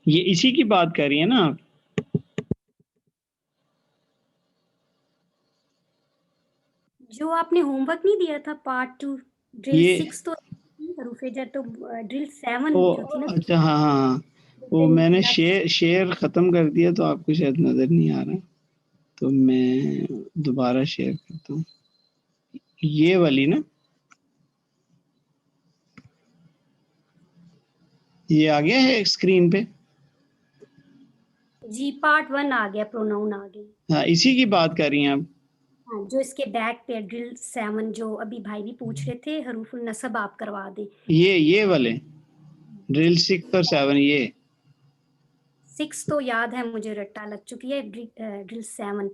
یہ اسی کی بات کر رہی ہیں نا آپ؟ جو آپ نے ہوم ورک نہیں دیا تھا پارٹ 2 ڈرل یہ 6 تو حروف جر, تو ڈرل 7 او جو تھی نا, اچھا, ہاں ہاں, وہ میں نے شیئر ختم کر دیا تو آپ کو شاید نظر نہیں آ رہا, تو میں دوبارہ شیئر کرتا ہوں. یہ والی نا, یہ آ گیا ہے اسکرین پہ. جی پارٹ 1 آ گیا, پروناؤن آ گئی. ہاں, اسی کی بات کر رہی ہیں آپ؟ ہاں, جو اس کے بیک پہ ڈرل 7, جو ابھی بھائی بھی پوچھ رہے تھے, حروف النصب آپ کروا دیں. یہ والے ڈرل 6 اور 7, یہ 6 تو یاد ہے مجھے, رٹا لگ چکی ہے. ڈرل 7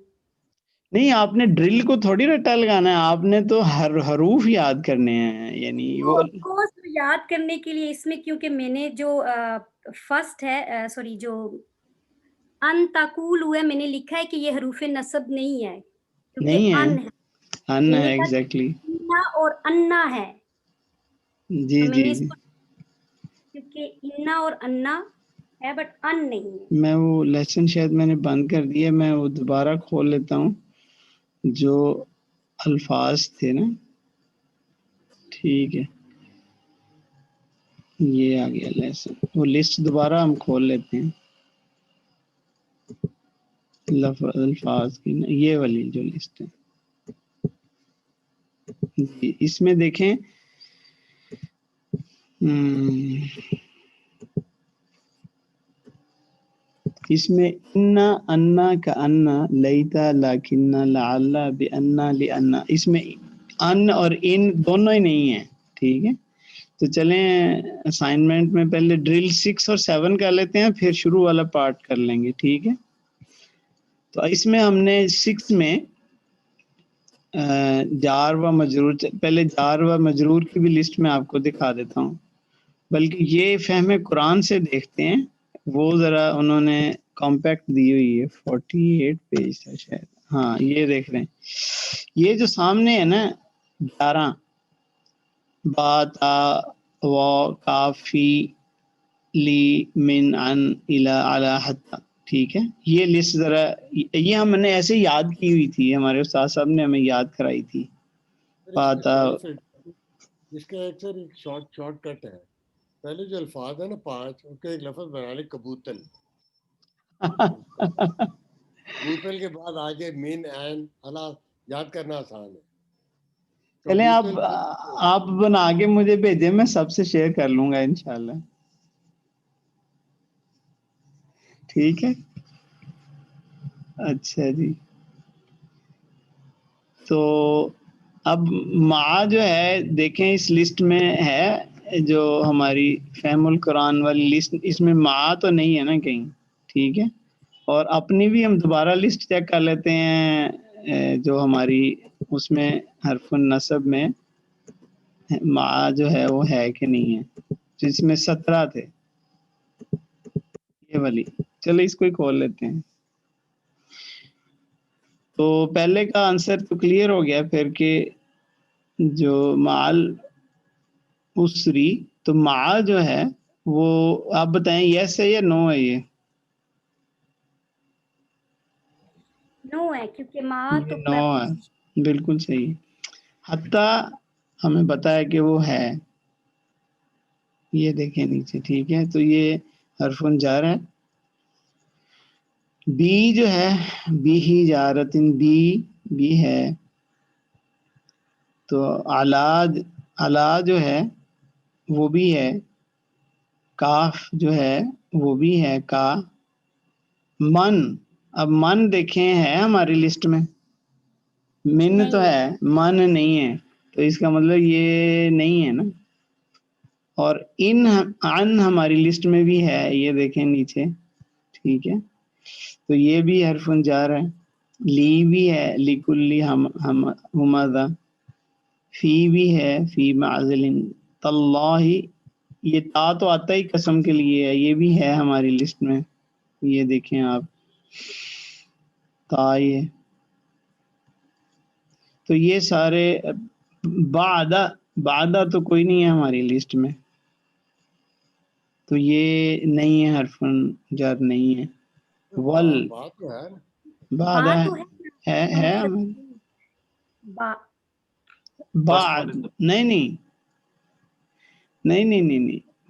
نہیں, آپ نے ڈرل کو تھوڑی رٹا لگانا ہے, آپ نے تو حروف یاد کرنے ہیں. یعنی وہ یاد کرنے کے لیے اس میں, کیونکہ میں نے جو فرسٹ ہے, سوری, جو ان تقول ہوئے, میں نے لکھا ہے کہ یہ حروف نصب نہیں ہے, کیونکہ نہیں ہے, ان ہے. ان میں ہے نے کہا ایگزیکٹلی. انا اور انا ہے, جی میں جی نے اس جی, کو, کیونکہ انا اور انا ہے بٹ ان نہیں ہے. میں وہ لیسن شاید میں نے بند کر دیا, میں وہ دوبارہ کھول لیتا ہوں. جو الفاظ تھے نا, ٹھیک ہے, یہ آ گیا لیسن, وہ لسٹ دوبارہ ہم کھول لیتے ہیں. الفاظ کی نا, یہ والی جو لسٹ ہے, جی اس میں دیکھیں, اس میں انا انا کا انا, لیتا لکنہ, لعل بانا لانا, اس میں ان اور ان دونوں ہی نہیں ہیں. ٹھیک ہے, تو چلیں اسائنمنٹ میں پہلے ڈرل 6 اور 7 کر لیتے ہیں, پھر شروع والا پارٹ کر لیں گے. ٹھیک ہے, تو اس میں ہم نے 6 میں جار و مجرور, پہلے جار و مجرور کی بھی لسٹ میں آپ کو دکھا دیتا ہوں, بلکہ یہ فہم قرآن سے دیکھتے ہیں, وہ ذرا انہوں نے کمپیکٹ دی ہوئی ہے, 48 پیج ہے شاید. ہاں, یہ دیکھ رہے ہیں, یہ جو سامنے ہے نا 11, با تا و کافی لی من عن الی علی حتی, ٹھیک ہے. یہ لسٹ ذرا یہ ہم نے ایسے یاد کی ہوئی تھی, ہمارے استاد صاحب نے ہمیں یاد کرائی تھی. پاتا اس کا ایک شارٹ کٹ ہے. پہلے جو الفاظ ہے نا 5, ان کا ایک لفظ بنا لے کبوتل. کبوتل کے بعد آگے مین این اللہ یاد کرنا آسان ہے. چلیں آپ بنا کے مجھے بھیجیں, میں سب سے شیئر کر لوں گا انشاءاللہ. ٹھیک ہے. اچھا جی, تو اب مع جو ہے دیکھیں اس لسٹ میں ہے, جو ہماری فہم القرآن والی لسٹ, اس میں مع تو نہیں ہے نا کہیں. ٹھیک ہے. اور اپنی بھی ہم دوبارہ لسٹ چیک کر لیتے ہیں, جو ہماری اس میں حرف النصب میں مع جو ہے وہ ہے کہ نہیں ہے, جس میں 17 تھے یہ والی. چلو اس کو ہی کھول لیتے ہیں. تو پہلے کا آنسر تو کلیئر ہو گیا پھر کہ جو مال اسری, تو مع جو ہے وہ آپ بتائیں یس ہے یا نو ہے. یہ نو ہے کیونکہ ماں تو نو ہے, بالکل صحیح. حتیٰ ہمیں بتایا کہ وہ ہے, یہ دیکھیں نیچے. ٹھیک ہے, تو یہ حرف جار ہے. بی جو ہے بی ہی جارتن, بی ہے. تو علا جو ہے وہ بھی ہے. کاف جو ہے وہ بھی ہے کا. من, اب من دیکھیں ہے ہماری لسٹ میں, من تو ہے من نہیں ہے, تو اس کا مطلب یہ نہیں ہے نا. اور ان ہماری لسٹ میں بھی ہے, یہ دیکھیں نیچے. ٹھیک ہے, تو یہ بھی حرف جار ہے. لی بھی ہے, لکلی ہمذا. فی بھی ہے, فی معزل. تاللہ, یہ تا تو آتا ہی قسم کے لیے ہے, یہ بھی ہے ہماری لسٹ میں. یہ دیکھیں آپ تا, یہ تو یہ سارے. بعدہ تو کوئی نہیں ہے ہماری لسٹ میں, تو یہ نہیں ہے, حرف جر نہیں ہے. ول بات تو ہے نا, بعد ہے بعد نہیں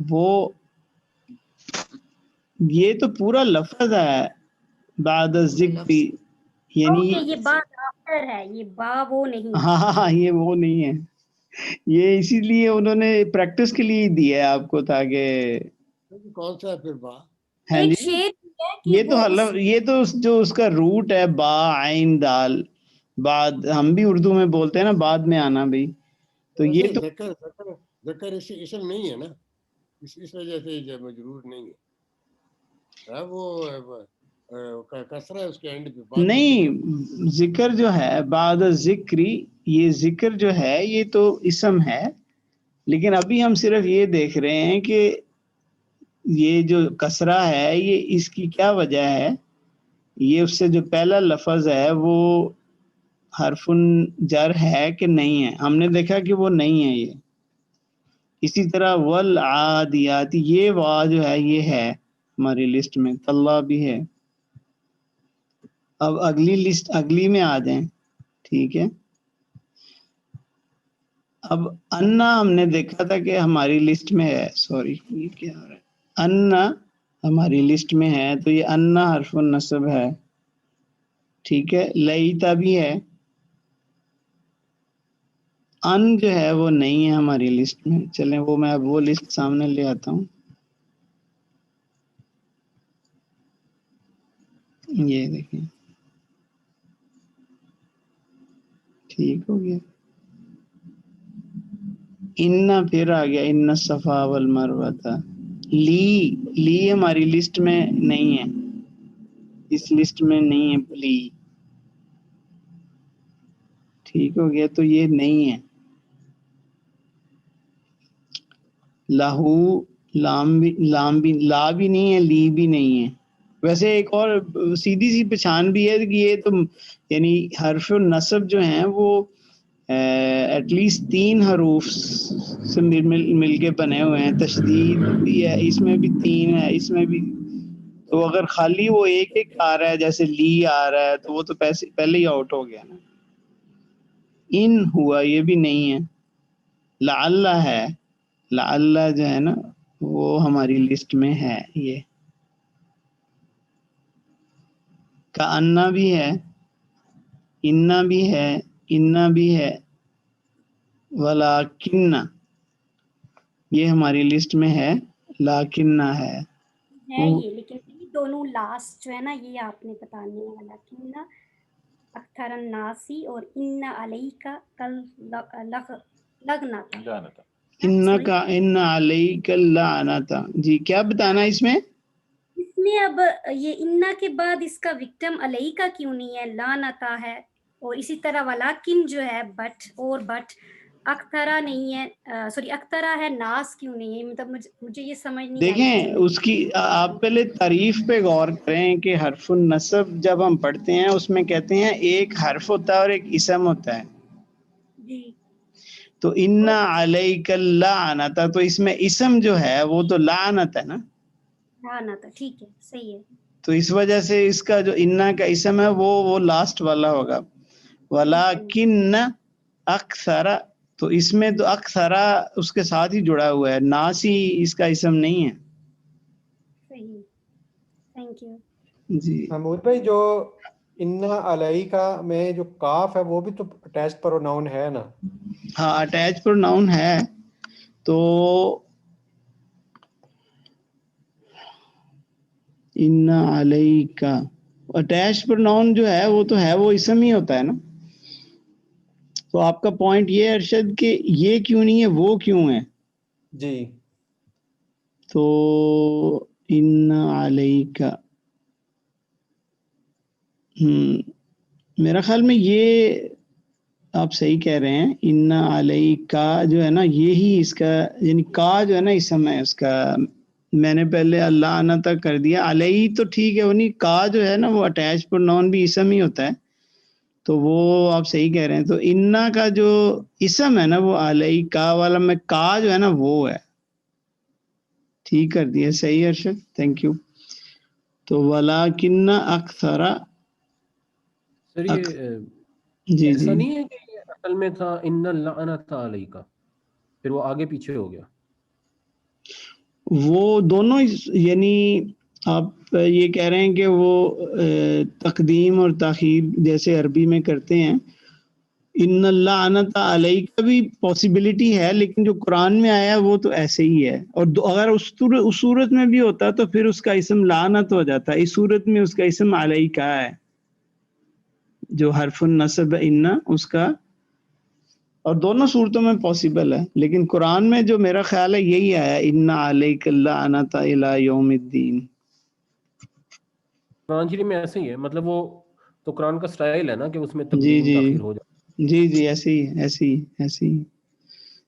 وہ یہ تو پورا لفظ ہے بعد الذکر, یعنی یہ با آفٹر ہے, یہ با وہ نہیں. ہاں یہ وہ نہیں ہے. یہ اسی لیے انہوں نے پریکٹس کے لیے دیا ہے آپ کو, تاکہ کون سا ہے پھر با. ہاں جی, یہ تو یہ تو جو اس کا روٹ ہے با عین دال, بعد ہم بھی اردو میں بولتے ہیں نا بعد میں آنا بھائی, تو یہ تو ذکر اسم نہیں ہے نا, اس وجہ سے مجرور نہیں ہے. وہ کسرہ ہے اس کے اینڈ پہ. نہیں, ذکر جو ہے بعد ذکری, یہ ذکر جو ہے یہ تو اسم ہے, لیکن ابھی ہم صرف یہ دیکھ رہے ہیں کہ یہ جو کسرہ ہے یہ اس کی کیا وجہ ہے. یہ اس سے جو پہلا لفظ ہے وہ حرف جر ہے کہ نہیں ہے, ہم نے دیکھا کہ وہ نہیں ہے یہ. اسی طرح والعادیات, یہ وا جو ہے یہ ہے ہماری لسٹ میں, طلّہ بھی ہے. اب اگلی لسٹ, اگلی میں آ جائیں. ٹھیک ہے, اب انا ہم نے دیکھا تھا کہ ہماری لسٹ میں ہے, سوری یہ کیا ہو رہا ہے, انا ہماری لسٹ میں ہے, تو یہ انا حرف النصب ہے. ٹھیک ہے, لیتا بھی ہے. ان جو ہے وہ نہیں ہے ہماری لسٹ میں. چلیں وہ میں اب وہ لسٹ سامنے لے آتا ہوں. یہ دیکھیں, ٹھیک ہو گیا. ان پھر آ گیا, ان الصفا والمروہ. لی ہماری لسٹ میں نہیں ہے, اس لسٹ میں نہیں ہے لی. ٹھیک ہو گیا, تو یہ نہیں ہے. لہو, لام بھی لا بھی نہیں ہے, لی بھی نہیں ہے. ویسے ایک اور سیدھی سی پہچان بھی ہے کہ یہ تو یعنی حرف النصب جو ہیں وہ ایٹ لیسٹ 3 حروف سے مل کے بنے ہوئے ہیں. تشدید بھی ہے اس میں بھی, 3 ہے اس میں بھی, تو اگر خالی وہ ایک ایک آ رہا ہے جیسے لی آ رہا ہے تو وہ تو پہلے ہی آؤٹ ہو گیا نا. ان ہوا یہ بھی نہیں ہے. لعل ہے, لعل جو ہے نا وہ ہماری لسٹ میں ہے. یہ کأنہ بھی ہے, انا بھی ہے, انا بھی ہے, ولیکن یہ ہماری لسٹ میں ہے, لاکنہ ہے. یہ لیکن یہ دونوں لاسٹ جو ہے نا یہ آپ نے بتانے والا کہ نا اکثر الناسی اور ان علیک کل لگنا تھا. ان علیک اللعنۃ. جی کیا بتانا اس میں؟ اس میں اب یہ انا کے بعد اس کا وکٹم علیکا کیوں نہیں ہے, لعنتا ہے. اور اسی طرح ولیکن جو ہے بٹ اکثرا نہیں ہے, سوری اکثرا ہے, ناس کیوں نہیں ہے. مطلب مجھے یہ سمجھ نہیں آئی. دیکھیں اس کی آپ پہلے تعریف پہ غور کریں کہ حرف النصب جب ہم پڑھتے ہیں اس میں کہتے ہیں ایک حرف ہوتا ہے اور ایک اسم ہوتا ہے. جی تو انا علیک اللعنۃ, تو اس میں اسم جو ہے وہ تو لعنت ہے نا. لعنتا, ٹھیک ہے, صحیح ہے. تو اس وجہ سے اس کا جو انا کا اسم ہے وہ لاسٹ والا ہوگا. ولیکن اکثر, تو اس میں تو اکثرا اس کے ساتھ ہی جڑا ہوا ہے, ناسی اس کا اسم نہیں ہے. صحیح, تھینک یو. جی محمود بھائی جو انا علیکا میں جو کاف ہے وہ بھی تو اٹیچ پروناؤن ہے نا؟ ہاں اٹیچ پروناؤن ہے. تو ان علیکا اٹیچ پروناؤن جو ہے وہ تو ہے, وہ اسم ہی ہوتا ہے نا. تو آپ کا پوائنٹ یہ ہے ارشد کہ یہ کیوں نہیں ہے, وہ کیوں ہے. جی تو ان علیکا, میرا خیال میں یہ آپ صحیح کہہ رہے ہیں. ان علیکا جو ہے نا یہی اس کا یعنی کا جو ہے نا اسم ہے اس کا. میں نے پہلے اللہ آنا تک کر دیا, علیہ تو ٹھیک ہے, انہیں کا جو ہے نا وہ اٹیچ پروناؤن بھی اسم ہی ہوتا ہے. تو وہ آپ صحیح کہہ رہے ہیں. تو انا کا جو اسم ہے نا وہ علیہ کا والا میں کا جو ہے نا وہ ہے. ٹھیک کر دیا, صحیح ارشد, تھینک یو. تو ولیکن اکثر, سر یہ جی ایسا جی نہیں ہے کہ یہ اصل میں تھا ان اللعنۃ علیکا, پھر وہ آگے پیچھے ہو گیا. وہ دونوں یعنی آپ یہ کہہ رہے ہیں کہ وہ تقدیم اور تاخیر جیسے عربی میں کرتے ہیں. ان اللعنۃ علیکا بھی پاسبلٹی ہے, لیکن جو قرآن میں آیا ہے وہ تو ایسے ہی ہے. اور اگر اس صورت میں بھی ہوتا تو پھر اس کا اسم لعنت ہو جاتا. اس صورت میں اس کا اسم علیکا ہے, جو حرف النصب ان اس کا. اور دونوں صورتوں میں پاسبل ہے, لیکن قرآن میں جو میرا خیال ہے یہی آیا, ان علیک اللعنۃ الی یوم الدین. قرآن شریف میں ایسے ہی ہے, مطلب وہ تو قرآن کا سٹائل ہے نا کہ اس میں جی تقدیم جی تاخیر ہو جائے. جی جی ایسے ہی ایسے ہی ایسے ہی.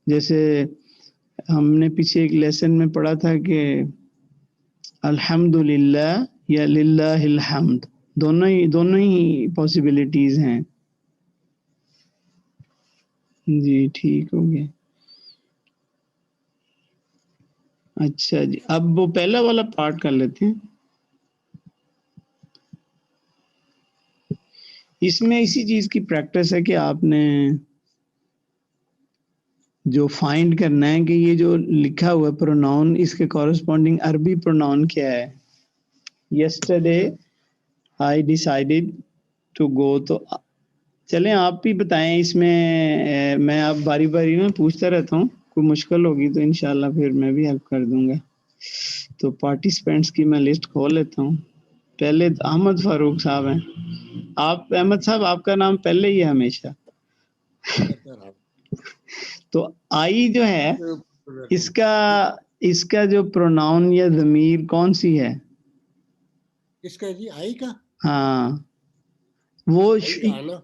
جیسے ہم نے پیچھے ایک لیسن میں پڑھا تھا کہ الحمد للہ یا للہ الحمد, دونوں ہی پاسبلٹیز ہیں. جی ٹھیک ہو گیا. اچھا جی, اب وہ پہلا والا پارٹ کر لیتے ہیں. اس میں اسی چیز کی پریکٹس ہے کہ آپ نے جو فائنڈ کرنا ہے کہ یہ جو لکھا ہوا پروناؤن اس کے کورسپونڈنگ عربی پروناؤن کیا ہے. Yesterday I decided to go. تو چلیں آپ بھی بتائیں اس میں آپ باری باری میں پوچھتا رہتا ہوں, کوئی مشکل ہوگی تو انشاءاللہ پھر میں بھی ہیلپ کر دوں گا. تو پارٹیسپینٹس کی میں لسٹ کھول لیتا ہوں. پہلے احمد فاروق صاحب ہیں. آپ احمد صاحب آپ کا نام پہلے ہی ہے ہمیشہ. تو آئی جو ہے اس کا جو پروناؤن یا ضمیر کون سی ہے؟ اس کا جی آئی کا, ہاں وہ آئی کا آنا.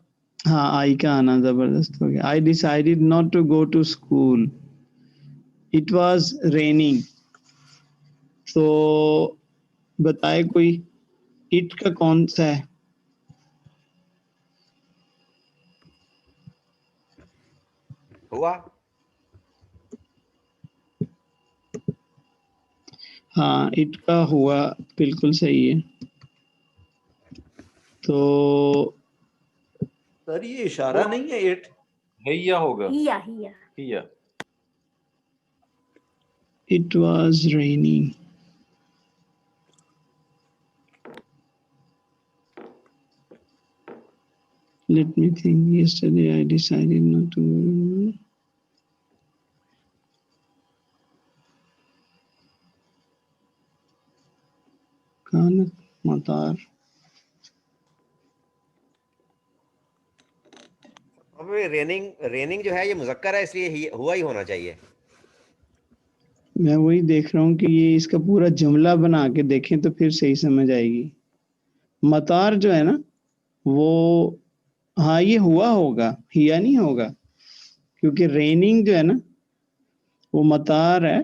ہاں آئی کا آنا زبردست ہو گیا. I decided not to go to school, it was raining. تو بتائے کوئی اٹ کا کون سا ہے؟ ہوا ہاں اٹ کا ہوا بالکل صحیح ہے. تو سر یہ اشارہ نہیں ہے اٹ ہیا ہوگا. ہیا ہیا. it was raining. Let me think. Yesterday I decided not to. كانت مطار. اب ریننگ جو ہے یہ مذکر ہے، اس لیے ہوا ہی ہونا چاہیے. میں وہی دیکھ رہا ہوں کہ یہ اس کا پورا جملہ بنا کے دیکھیں تو پھر صحیح سمجھ آئے گی. مطار جو ہے نا وہ ہاں یہ ہوا ہوگا، ہیا نہیں ہوگا، کیونکہ ریننگ جو ہے نا وہ مطار ہے.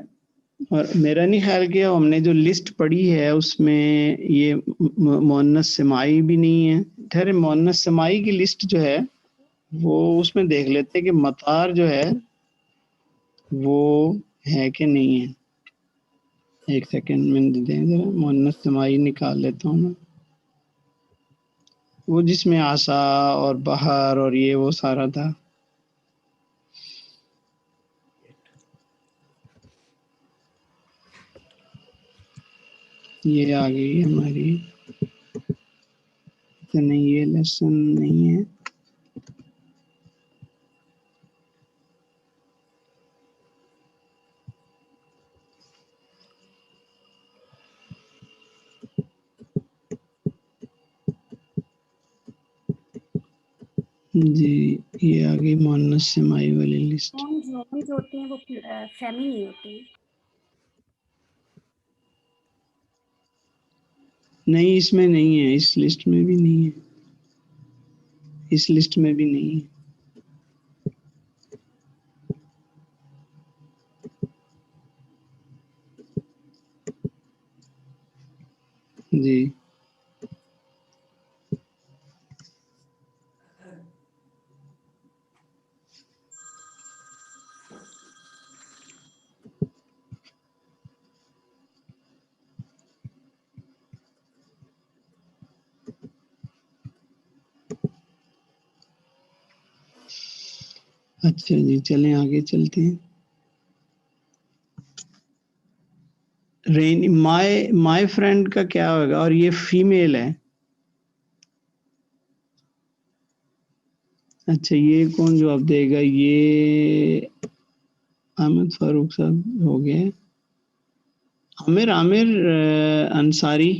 اور میرا نہیں خیال کہ ہم نے جو لسٹ پڑھی ہے اس میں یہ مؤنث سماعی بھی نہیں ہے. ٹھہرے مؤنث سماعی کی لسٹ جو ہے وہ اس میں دیکھ لیتے کہ مطار جو ہے وہ ہے کہ نہیں ہے. ایک سیکنڈ میں دیں ذرا، مؤنث سماعی نکال لیتا ہوں میں. وہ جس میں عصا اور بہر اور یہ وہ سارا تھا. یہ آ گئی ہماری. نہیں یہ لیسن نہیں ہے. جی یہ آ گئی مؤنث سماعی والی لسٹ. نونز ہوتے ہیں وہ فیمینی ہوتے ہیں. نہیں اس میں نہیں ہے، اس لسٹ میں بھی نہیں ہے، اس لسٹ میں بھی نہیں ہے. جی اچھا جی چلیں آگے چلتے ہیں. مائی فرینڈ کا کیا ہوگا؟ اور یہ فیمیل ہے. اچھا یہ کون جواب دے گا؟ یہ احمد فاروق صاحب ہو گئے. عامر انصاری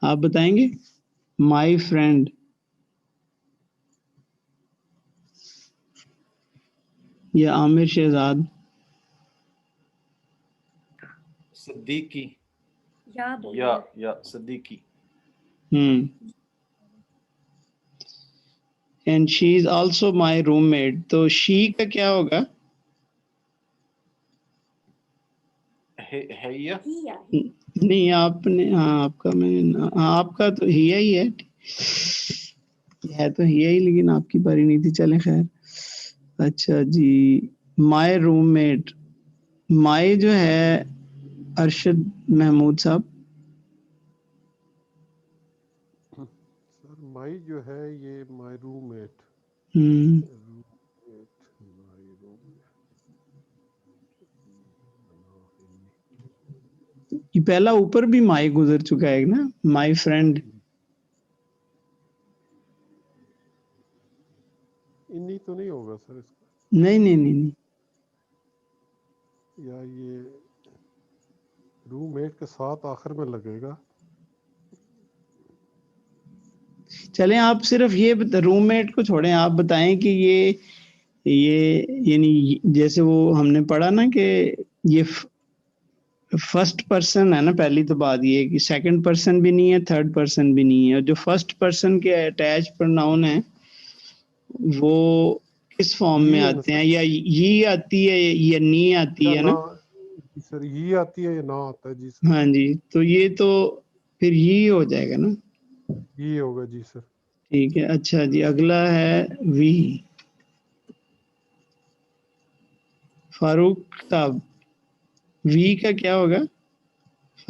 آپ بتائیں گے. مائی فرینڈ یا عامر شہزاد؟ صدیقی. یا یا Siddiqui. And she is also my roommate. تو شی کا کیا ہوگا؟ ہیا. نہیں آپ نے ہاں آپ کا میں آپ کا تو ہیا ہی ہے تو ہیا ہی، لیکن آپ کی باری نہیں تھی. چلیں خیر. اچھا جی مائی روم میٹ. مائی جو ہے ارشد محمود صاحب. سر مائی جو ہے یہ مائی روم میٹ. یہ پہلا اوپر بھی مائی گزر چکا ہے نا، مائی فرینڈ. انی تو نہیں ہوگا سر اس کا. نہیں یا یہ روم میٹ کے ساتھ آخر میں لگے گا. چلیں آپ صرف یہ روم میٹ کو چھوڑیں، آپ بتائیں کہ یہ یعنی جیسے وہ ہم نے پڑھا نا کہ یہ فرسٹ پرسن ہے نا. پہلی تو بات یہ کہ سیکنڈ پرسن بھی نہیں ہے، تھرڈ پرسن بھی نہیں ہے. اور جو فرسٹ پرسن کے اٹیچ پروناؤن ہیں وہ کس فارم میں آتے ہیں؟ یا یہ آتی ہے یا نی آتی ہے نا. سر یہ آتی ہے یا نہ آتا ہے؟ جی سر. ہاں جی تو یہ تو پھر یہ ہو جائے گا نا. یہ ہوگا جی سر. ٹھیک ہے. اچھا جی اگلا ہے وی. فاروق صاحب وی کا کیا ہوگا؟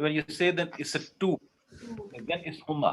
when you say that it's a two, then it's huma.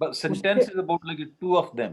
But sentence is about like two of them.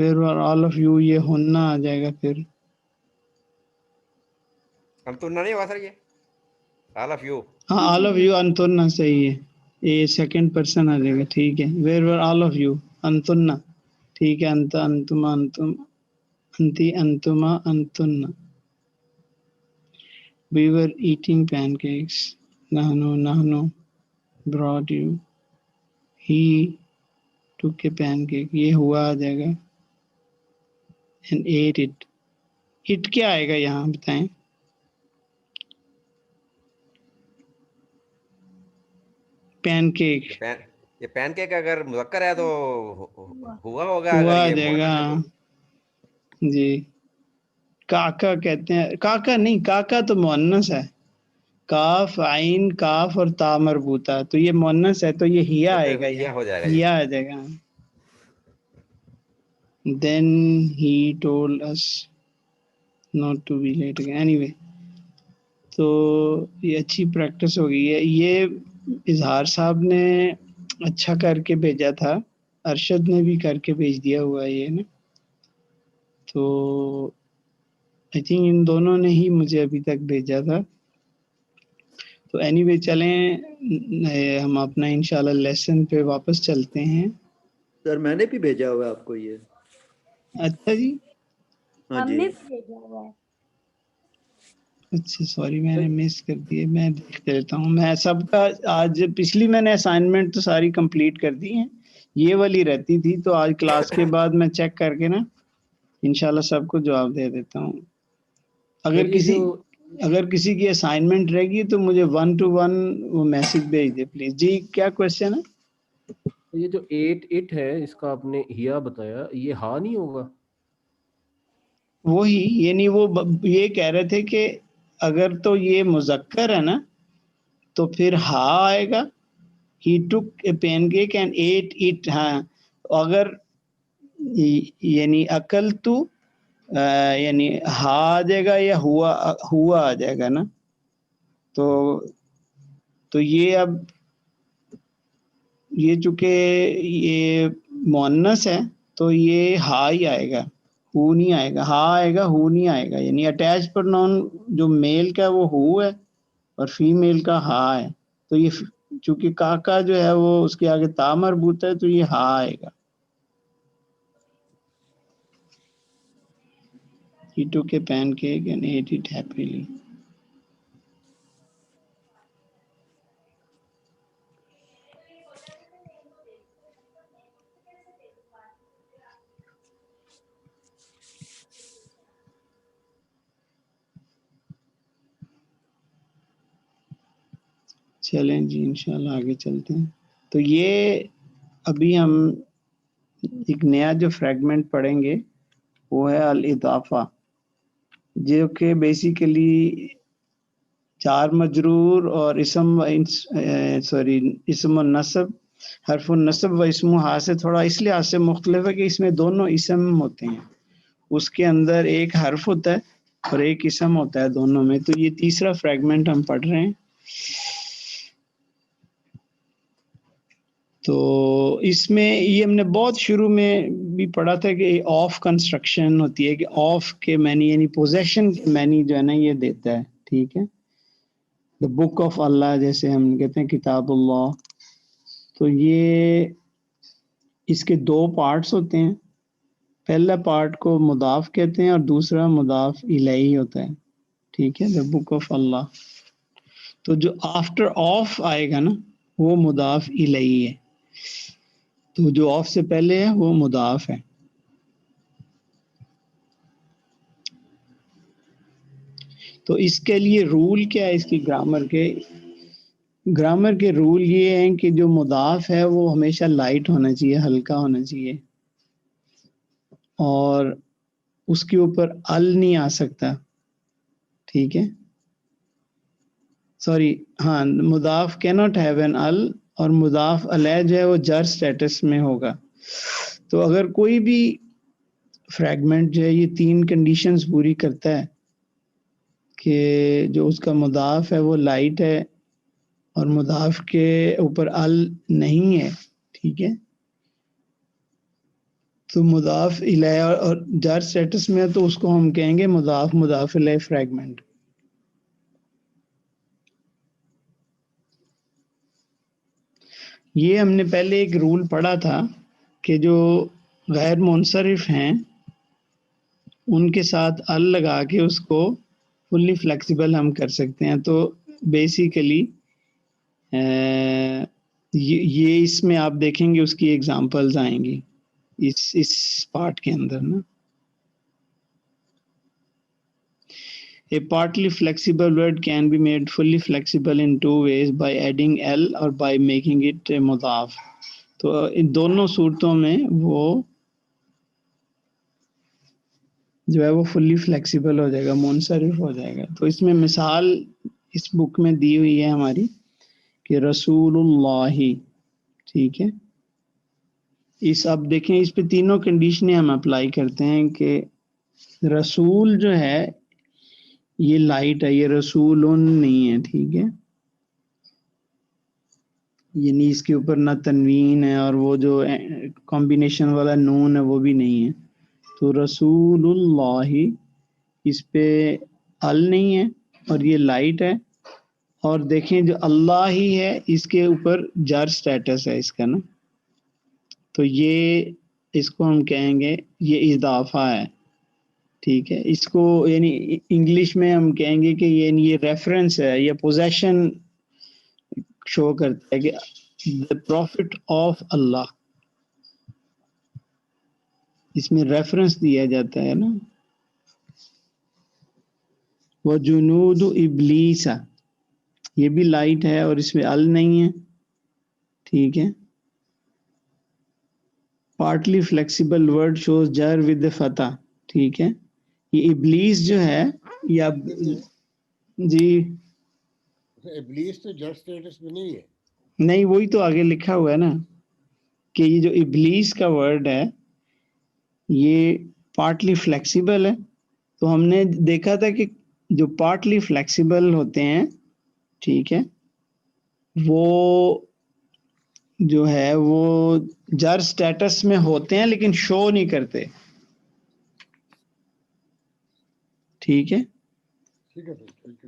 wherever all of you یہ ہننا آ جائے گا پھر. انتنا نہیں ہوگا سر یہ all of you. ہاں all of you انتنا صحیح ہے, یہ سیکنڈ پرسن آ جائے گا, ٹھیک ہے. wherever all of you انتنا, ٹھیک ہے. انت انتما انتم انتی انتما انتنا. we were eating pancakes. نحنو brought you. he took a pancake. یہ ہوا آ جائے گا and ate it. it کیا آئے گا یہاں بتائیں؟ Pancake. یہ پین کیک اگر مذکر ہے تو ہوا ہوگا, ہوا آ اگر جائے یہ گا. مؤنث ہے جی کاکا کہتے ہیں, کاکا نہیں, کاکا تو مؤنث ہے. کاف عین کاف اور تا مربوطہ, تو یہ مؤنث ہے تو یہ ہیا آئے گا, یہ ہو جائے گا. ہیا آ جائے گا. then he told us not to be late again. anyway تو یہ اچھی پریکٹس ہو گئی ہے. یہ اظہار صاحب نے اچھا کر کے بھیجا تھا, ارشد نے بھی کر کے بھیج دیا ہوا ہے یہ نا, تو آئی تھنک ان دونوں نے ہی مجھے ابھی تک بھیجا تھا. تو اینی وے چلیں ہم اپنا انشاءاللہ لیسن پہ واپس چلتے ہیں. سر میں نے بھی بھیجا ہوا ہے آپ کو یہ. اچھا جی, ہاں ہم جی نے بھیجا ہوا ہے. اچھا سوری میں نے مس کر دیے, میں دیکھتے رہتا ہوں. میں سب کا آج پچھلی میں نے اسائنمنٹ تو ساری کمپلیٹ کر دی ہیں, یہ والی رہتی تھی, تو آج کلاس کے بعد میں چیک کر کے نا انشاءاللہ سب کو جواب دے دیتا ہوں. اگر کسی کی اسائنمنٹ رہے گی تو مجھے 1 to 1 وہ میسج بھیج دے پلیز. جی کیا کوشچن ہے؟ یہ جو 8 ہے اس کا آپ نے ہیا بتایا, یہ ہا نہیں ہوگا؟ وہی یعنی وہ یہ کہہ رہے تھے کہ اگر تو یہ مذکر ہے نا تو پھر ہا آئے گا. he took a pancake and ate it. ہاں اگر یعنی اکل تو یعنی ہا آ جائے گا یا ہوا آ جائے گا نا, تو یہ اب یہ چونکہ یہ مؤنث ہے تو یہ ہا ہی آئے گا, ہو نہیں آئے گا. ہا آئے گا, ہو نہیں آئے گا. یعنی اٹیچ پروناؤن جو میل کا وہ ہو ہے اور فیمیل کا ہا ہے, تو یہ چونکہ کاکا جو ہے وہ اس کے آگے تا مربوط ہے تو یہ ہا آئے گا. He took a pancake and ate it happily. چلیں جی انشاءاللہ آگے چلتے ہیں. تو یہ ابھی ہم ایک نیا جو فریگمنٹ پڑھیں گے وہ ہے الاضافہ, جو کہ بیسیکلی چار مجرور اور اسم النصب, حرف النصب و اسم ہا سے تھوڑا اس لحاظ سے مختلف ہے کہ اس میں دونوں اسم ہوتے ہیں. اس کے اندر ایک حرف ہوتا ہے اور ایک اسم ہوتا ہے دونوں میں. تو یہ تیسرا فریگمنٹ ہم پڑھ رہے ہیں. تو اس میں یہ ہم نے بہت شروع میں بھی پڑھا تھا کہ آف کنسٹرکشن ہوتی ہے, کہ آف کے معنی یعنی پوزیشن کے معنی جو ہے نا یہ دیتا ہے, ٹھیک ہے. دا بک آف اللہ جیسے ہم کہتے ہیں کتاب اللہ, تو یہ اس کے دو پارٹس ہوتے ہیں. پہلا پارٹ کو مضاف کہتے ہیں اور دوسرا مضاف الیہ ہوتا ہے, ٹھیک ہے. دا بک آف اللہ, تو جو آفٹر آف آئے گا نا وہ مضاف الیہ ہے, تو جو آف سے پہلے ہے وہ مضاف ہے. تو اس کے لیے رول کیا ہے اس کی گرامر کے رول یہ ہیں کہ جو مضاف ہے وہ ہمیشہ لائٹ ہونا چاہیے, ہلکا ہونا چاہیے, اور اس کے اوپر ال نہیں آ سکتا, ٹھیک ہے. سوری ہاں, مضاف cannot have an ال, اور مضاف علیہ جو ہے وہ جر سٹیٹس میں ہوگا. تو اگر کوئی بھی فریگمنٹ جو ہے یہ 3 کنڈیشنز پوری کرتا ہے کہ جو اس کا مضاف ہے وہ لائٹ ہے اور مضاف کے اوپر ال نہیں ہے, ٹھیک ہے, تو مضاف الیہ اور جار اسٹیٹس میں تو اس کو ہم کہیں گے مضاف الیہ فریگمنٹ. یہ ہم نے پہلے ایک رول پڑھا تھا کہ جو غیر منصرف ہیں ان کے ساتھ ال لگا کے اس کو فلی فلیکسیبل ہم کر سکتے ہیں. تو بیسیکلی یہ اس میں آپ دیکھیں گے اس کی ایگزامپلز آئیں گی اس پارٹ کے اندر نا. A partly flexible word can be made fully flexible in two ways, by adding L or by making it مضاف. تو ان دونوں صورتوں میں وہ جو ہے وہ فلی فلیکسیبل ہو جائے گا، منصرف ہو جائے گا. تو اس میں مثال اس بک میں دی ہوئی ہے ہماری کہ رسول اللہ، ٹھیک ہے. اس اب دیکھیں اس پہ تینوں کنڈیشنیں ہم اپلائی کرتے ہیں کہ رسول جو ہے یہ لائٹ ہے، یہ رسول نہیں ہے، ٹھیک ہے. یعنی اس کے اوپر نہ تنوین ہے اور وہ جو کمبینیشن والا نون ہے وہ بھی نہیں ہے. تو رسول اللہ اس پہ ال نہیں ہے اور یہ لائٹ ہے. اور دیکھیں جو اللہ ہی ہے اس کے اوپر جار سٹیٹس ہے اس کا نا. تو یہ اس کو ہم کہیں گے یہ اضافہ ہے، ٹھیک ہے. اس کو یعنی انگلش میں ہم کہیں گے کہ یہ ریفرنس ہے یا پوزیشن شو کرتا ہے کہ the prophet of اللہ، اس میں ریفرنس دیا جاتا ہے نا. وہ جنود ابلیس، یہ بھی لائٹ ہے اور اس میں ال نہیں ہے، ٹھیک ہے. پارٹلی فلیکسیبل ورڈ شوز جر ود فتح، ٹھیک ہے. یہ ابلیس جو ہے یا جی ابلیس تو جر اسٹیٹس میں نہیں ہے. نہیں، وہی تو آگے لکھا ہوا ہے نا کہ یہ جو ابلیس کا ورڈ ہے یہ پارٹلی فلیکسیبل ہے. تو ہم نے دیکھا تھا کہ جو پارٹلی فلیکسیبل ہوتے ہیں، ٹھیک ہے، وہ جو ہے وہ جر سٹیٹس میں ہوتے ہیں لیکن شو نہیں کرتے، ٹھیک ہے. ٹھیک ہے.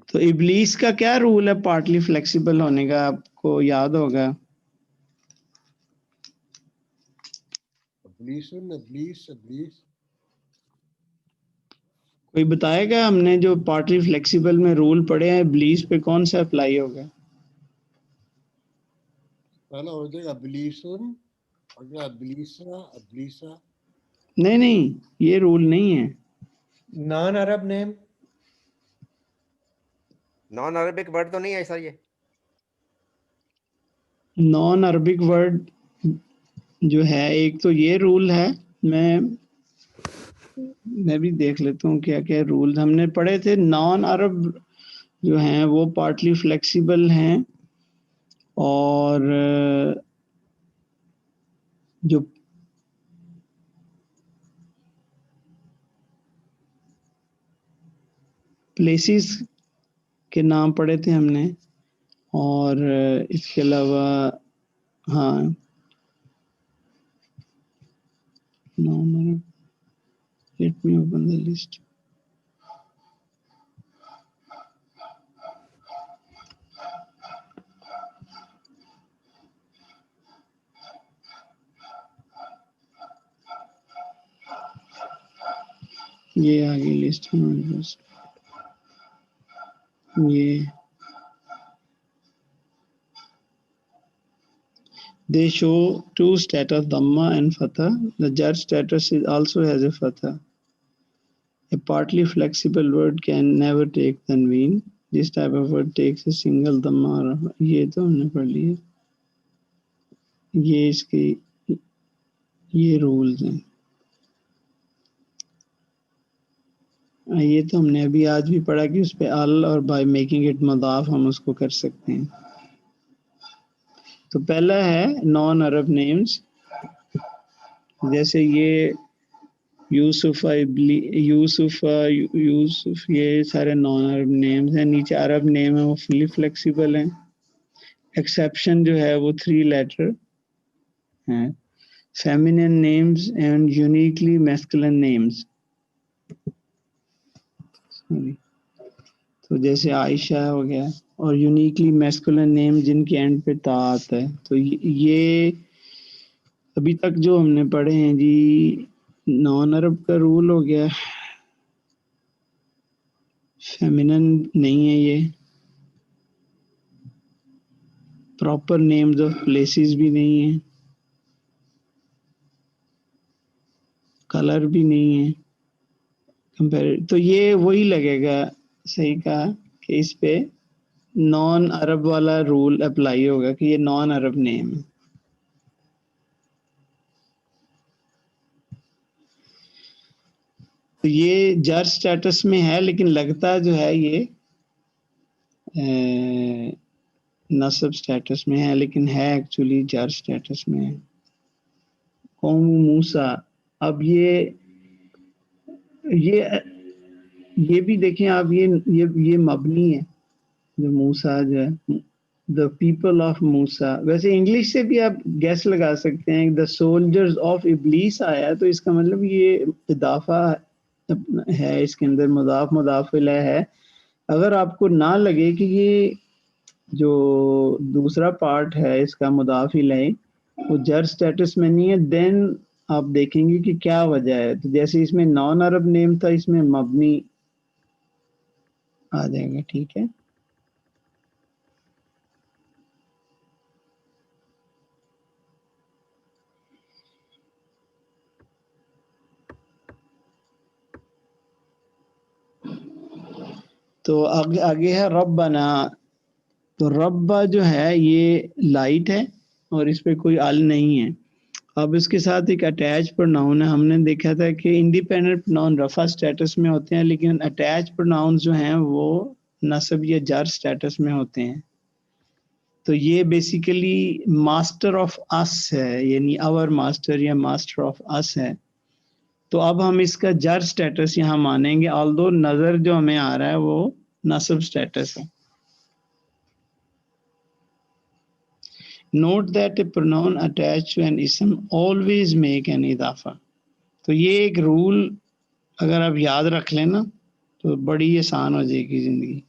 تو ابلیس کا کیا رول ہے پارٹلی فلیکسیبل ہونے کا، آپ کو یاد ہوگا. ابلیس کوئی بتائے گا ہم نے جو پارٹلی فلیکسیبل میں رول پڑے ہیں ابلیس پہ کون سا اپلائی ہوگا؟ پہلا ہو جائے گا ابلیسن، اگلا ابلیسا. نہیں یہ رول نہیں ہے. نان عرب نیم، نان عربک ورڈ تو نہیں ہے ایسا. یہ نان عربک ورڈ جو ہے ایک تو یہ رول ہے، میں بھی دیکھ لیتا ہوں کیا کیا رول ہم نے پڑھے تھے. نان عرب جو ہیں وہ پارٹلی فلیکسیبل ہیں، اور جو پلیسز کے نام پڑھے تھے ہم نے، اور اس کے علاوہ ہاں non Arab. Let me open the list. یہ آگے لسٹ ہمارے پاس، یہ they show two status, dhamma and fatha. The jar status is also has a fatha. A partly flexible word can never take tanween. This type of word takes a single dhamma or یہ تو ہم نے پڑھ لیا. یہ اس کے یہ rules ہیں. یہ تو ہم نے ابھی آج بھی پڑھا کہ اس پہ ال اور بائی میکنگ اٹ مضاف ہم اس کو کر سکتے ہیں. تو پہلا ہے نان عرب نیمز، جیسے یہ یوسف، یہ سارے نان عرب نیمز ہیں. نیچے عرب نیم ہے وہ فلی فلیکسیبل ہیں. ایکسیپشن جو ہے وہ 3 لیٹر ہیں. feminine names and uniquely masculine names. Sorry. تو جیسے عائشہ ہو گیا اور یونیکلی میسکولن نیم جن کے اینڈ پہ تا آتا ہے. تو یہ ابھی تک جو ہم نے پڑھے ہیں جی نان عرب کا رول ہو گیا, فیمینن نہیں ہے, یہ پراپر نیمز آف پلیسز بھی نہیں ہیں, کلر بھی نہیں ہے کمپیئر. تو یہ وہی لگے گا صحیح کہا کہ اس پہ نان عرب والا رول اپلائی ہوگا کہ یہ نان عرب نیم ہے. تو یہ جر سٹیٹس میں ہے لیکن لگتا جو ہے یہ نصب سٹیٹس میں ہے, لیکن ہے ایکچولی جر سٹیٹس میں ہے. قوم موسیٰ, اب یہ بھی دیکھیں آپ, یہ مبنی ہے جو موسیٰ جو ہے, the people of موسیٰ. ویسے انگلش سے بھی آپ گیس لگا سکتے ہیں the soldiers of ابلیس آیا تو اس کا مطلب یہ اضافہ ہے, اس کے اندر مضاف الیہ ہے. اگر آپ کو نہ لگے کہ یہ جو دوسرا پارٹ ہے اس کا مضاف الیہ وہ جر سٹیٹس میں نہیں ہے, دین آپ دیکھیں گے کہ کیا وجہ ہے. تو جیسے اس میں نان عرب نیم تھا, اس میں مبنی آ جائے گا. ٹھیک ہے, تو آگے ہے ربنا. تو ربا جو ہے یہ لائٹ ہے اور اس پہ کوئی ال نہیں ہے. اب اس کے ساتھ ایک اٹیچ پروناؤن ہے. ہم نے دیکھا تھا کہ انڈیپینڈنٹ پروناؤن رفع سٹیٹس میں ہوتے ہیں, لیکن اٹیچ پروناؤن جو ہیں وہ نصب یا جر سٹیٹس میں ہوتے ہیں. تو یہ بیسیکلی ماسٹر آف اس ہے, یعنی اور ماسٹر یا ماسٹر آف اس ہے. تو اب ہم اس کا جر سٹیٹس یہاں مانیں گے, آلدو نظر جو ہمیں آ رہا ہے وہ نصب سٹیٹس ہے. Note that a pronoun attached to an ism always make an اضافہ. تو یہ ایک رول اگر آپ یاد رکھ لیں نا تو بڑی آسان ہو جائے گی زندگی,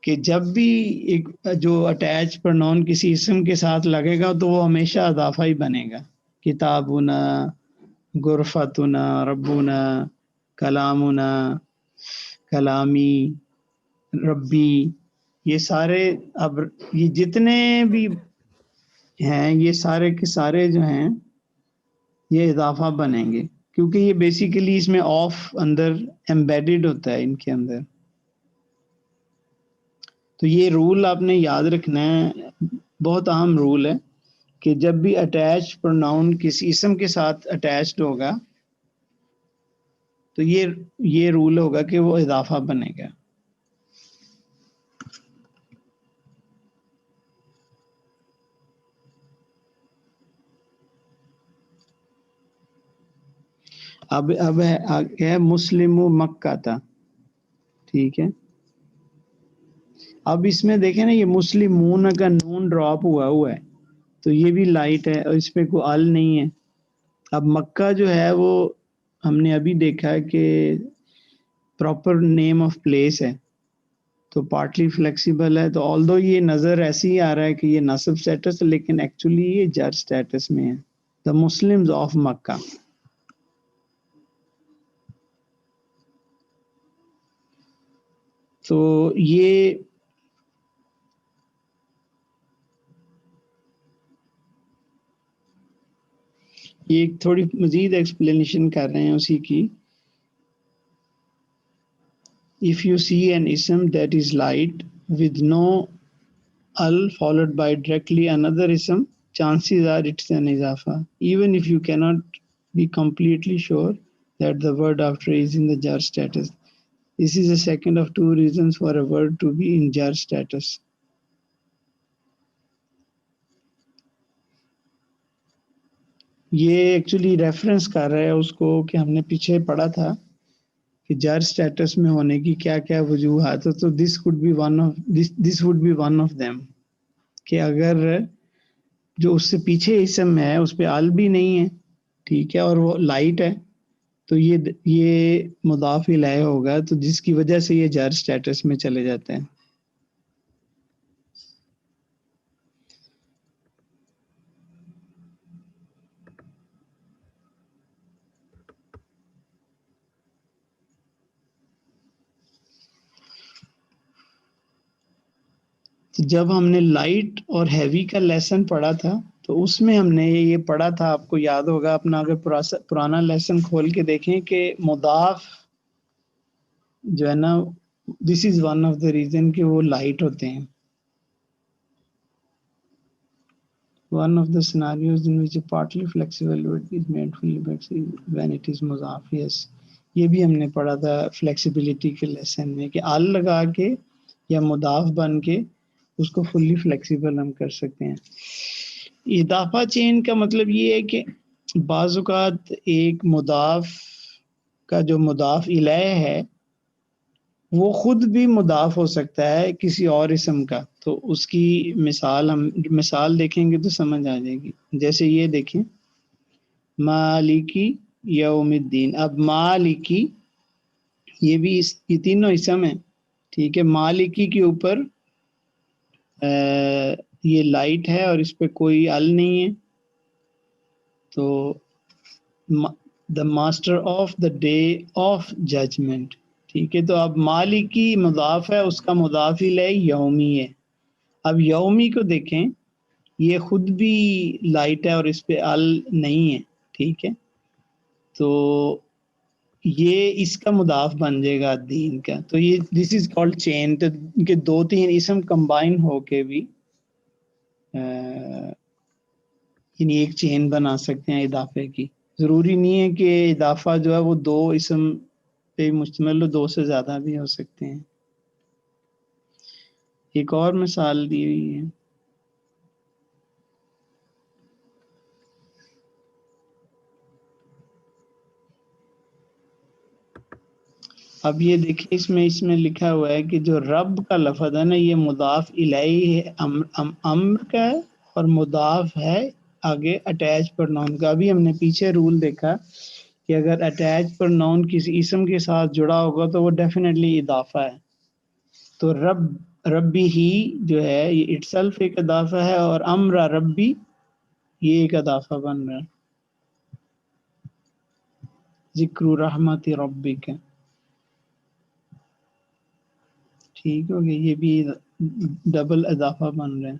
کہ جب بھی ایک جو اٹیچ پروناؤن کسی اسم کے ساتھ لگے گا تو وہ ہمیشہ اضافہ ہی بنے گا. کتابنا, غرفتنا, ربنا, کلامنا, کلامی, ربی, یہ سارے اب یہ جتنے بھی ہیں یہ سارے کے سارے جو ہیں یہ اضافہ بنیں گے, کیونکہ یہ بیسیکلی اس میں آف اندر ایمبیڈڈ ہوتا ہے ان کے اندر. تو یہ رول آپ نے یاد رکھنا ہے, بہت اہم رول ہے کہ جب بھی اٹیچ پروناؤن کسی اسم کے ساتھ اٹیچڈ ہوگا تو یہ رول ہوگا کہ وہ اضافہ بنے گا. اب ہے مسلم مکہ تھا. ٹھیک ہے, اب اس میں دیکھیں نا یہ مسلمون کا نون ڈراپ ہوا ہے تو یہ بھی لائٹ ہے اور اس پہ کوئی ال نہیں ہے. اب مکہ جو ہے وہ ہم نے ابھی دیکھا ہے کہ پراپر نیم آف پلیس ہے تو پارٹلی فلیکسیبل ہے. تو آلدو یہ نظر ایسے ہی آ رہا ہے کہ یہ نصب سٹیٹس, لیکن ایکچولی یہ جر سٹیٹس میں ہے. دا مسلمز آف مکہ. تو یہ تھوڑی مزید ایکسپلینیشن کر رہے ہیں اسی کی. If you see an ism that is light with no al followed by directly another ism, chances are it's an izafa, even if you cannot be completely sure that the word after is in the jar status. This is the second of two reasons for a word to be in jar status. یہ actually reference کر رہا ہے اس کو کہ ہم نے پیچھے پڑھا تھا کہ جر سٹیٹس میں ہونے کی کیا کیا وجوہات ہے. تو this would be one of them, کہ اگر جو اس سے پیچھے اسم ہے اس پہ ال بھی نہیں ہے، ٹھیک ہے، اور وہ لائٹ ہے، تو یہ مضاف الیہ ہوگا، تو جس کی وجہ سے یہ جر سٹیٹس میں چلے جاتے ہیں. جب ہم نے لائٹ اور ہیوی کا لیسن پڑھا تھا تو اس میں ہم نے یہ پڑھا تھا، آپ کو یاد ہوگا، اپنا اگر پرانا لیسن کھول کے دیکھیں کہ مضاف جو ہے نا، this is one of the reason کہ وہ لائٹ ہوتے ہیں. One of the scenarios in which a partly flexible word is made fully flexible when it is مضاف. Yes, یہ بھی ہم نے پڑھا تھا فلیکسیبلٹی کے لیسن میں کہ ال لگا کے یا مضاف بن کے اس کو فلی فلیکسیبل ہم کر سکتے ہیں. اضافہ چین کا مطلب یہ ہے کہ بعض اوقات ایک مضاف کا جو مضاف الیہ ہے وہ خود بھی مضاف ہو سکتا ہے کسی اور اسم کا، تو اس کی مثال دیکھیں گے تو سمجھ آ جائے گی. جیسے یہ دیکھیں مالکی یوم الدین. اب مالکی یہ بھی یہ تینوں اسم ہیں، ٹھیک ہے. مالکی کے اوپر یہ لائٹ ہے اور اس پہ کوئی ال نہیں ہے، تو the master of the day of judgement, ٹھیک ہے. تو اب مالکی مضاف ہے، اس کا مضاف الیہ یومی ہے. اب یومی کو دیکھیں، یہ خود بھی لائٹ ہے اور اس پہ ال نہیں ہے، ٹھیک ہے. تو یہ اس کا مضاف بن جائے گا دین کا. تو یہ دس از کالڈ چین. تو کہ دو تین اسم کمبائن ہو کے بھی یعنی ایک چین بنا سکتے ہیں اضافے کی. ضروری نہیں ہے کہ اضافہ جو ہے وہ دو اسم پہ مشتمل ہو، دو سے زیادہ بھی ہو سکتے ہیں. ایک اور مثال دی ہوئی ہے. اب یہ دیکھیں اس میں لکھا ہوا ہے کہ جو رب کا لفظ ہے نا، یہ مضاف الیہ ہے، امر کا ہے، اور مضاف ہے آگے اٹیچ پر نون کا. ابھی ہم نے پیچھے رول دیکھا کہ اگر اٹیچ پر نون کسی اسم کے ساتھ جڑا ہوگا تو وہ ڈیفینیٹلی اضافہ ہے. تو ربی ہی جو ہے یہ اٹ سیلف ایک اضافہ ہے، اور امر ربی یہ ایک اضافہ بن رہا ہے. ذکر رحمت ربک، ٹھیک ہو گیا، یہ بھی ڈبل اضافہ بن رہے ہیں.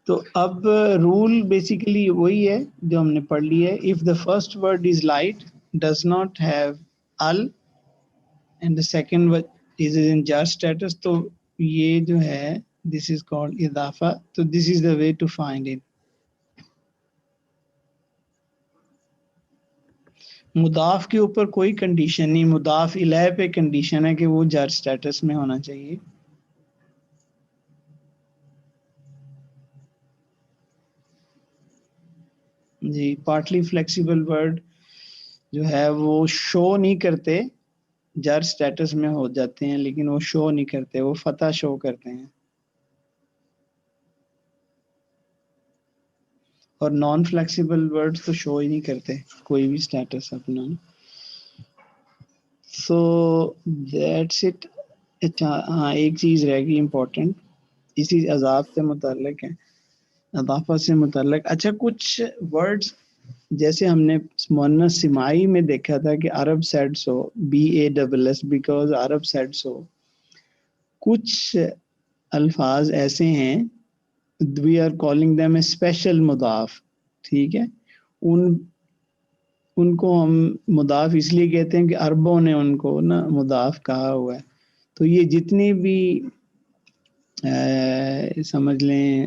تو اب رول بیسیکلی وہی ہے جو ہم نے پڑھ لی ہے. If the first word is light does not have ال and the second word is in جر اسٹیٹس، تو یہ جو ہے دس از کالڈ اضافہ. تو دس از دا وے ٹو فائنڈ اٹ. مضاف کے اوپر کوئی کنڈیشن نہیں، مضاف الیہ پہ کنڈیشن ہے کہ وہ جر اسٹیٹس میں ہونا چاہیے. جی پارٹلی فلیکسیبل ورڈ جو ہے وہ شو نہیں کرتے، جر سٹیٹس میں ہو جاتے ہیں لیکن وہ شو نہیں کرتے، وہ فتح شو کرتے ہیں. اور نان فلیکسیبل ورڈ تو شو ہی نہیں کرتے کوئی بھی سٹیٹس اپنا. So that's it. ہاں ایک چیز رہ گئی امپورٹنٹ، اسی عذاب سے متعلق ہے، اضافہ سے متعلق. اچھا کچھ ورڈز جیسے ہم نے مؤنث سماعی میں دیکھا تھا کہ Arab said so BASS because Arab said so. کچھ الفاظ ایسے ہیں we are calling them a special مضاف، ٹھیک ہے. ان کو ہم مضاف اس لیے کہتے ہیں کہ عربوں نے ان کو نا مضاف کہا ہوا ہے. تو یہ جتنی بھی سمجھ لیں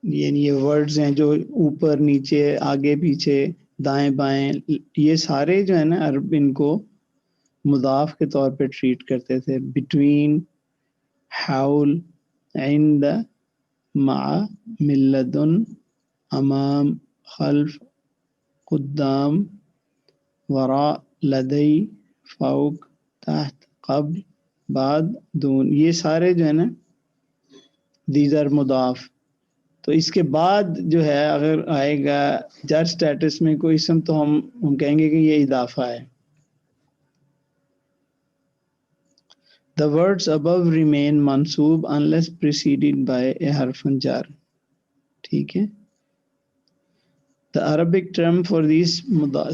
یعنی یہ ورڈز ہیں جو اوپر نیچے آگے پیچھے دائیں بائیں، یہ سارے جو ہے نا عرب ان کو مضاف کے طور پہ ٹریٹ کرتے تھے. بٹوین، حول، عند، مع، ملدن، امام، خلف، قدام، وراء، لدی، فوق، تحت، قبل، بعد، دون، یہ سارے جو ہے نا these are مضاف. تو اس کے بعد جو ہے اگر آئے گا جر اسٹیٹس میں کوئی اسم تو ہم کہیں گے کہ یہ اضافہ ہے. The words above remain منصوب unless preceded by a حرف جر. ٹھیک ہے. The Arabic term for this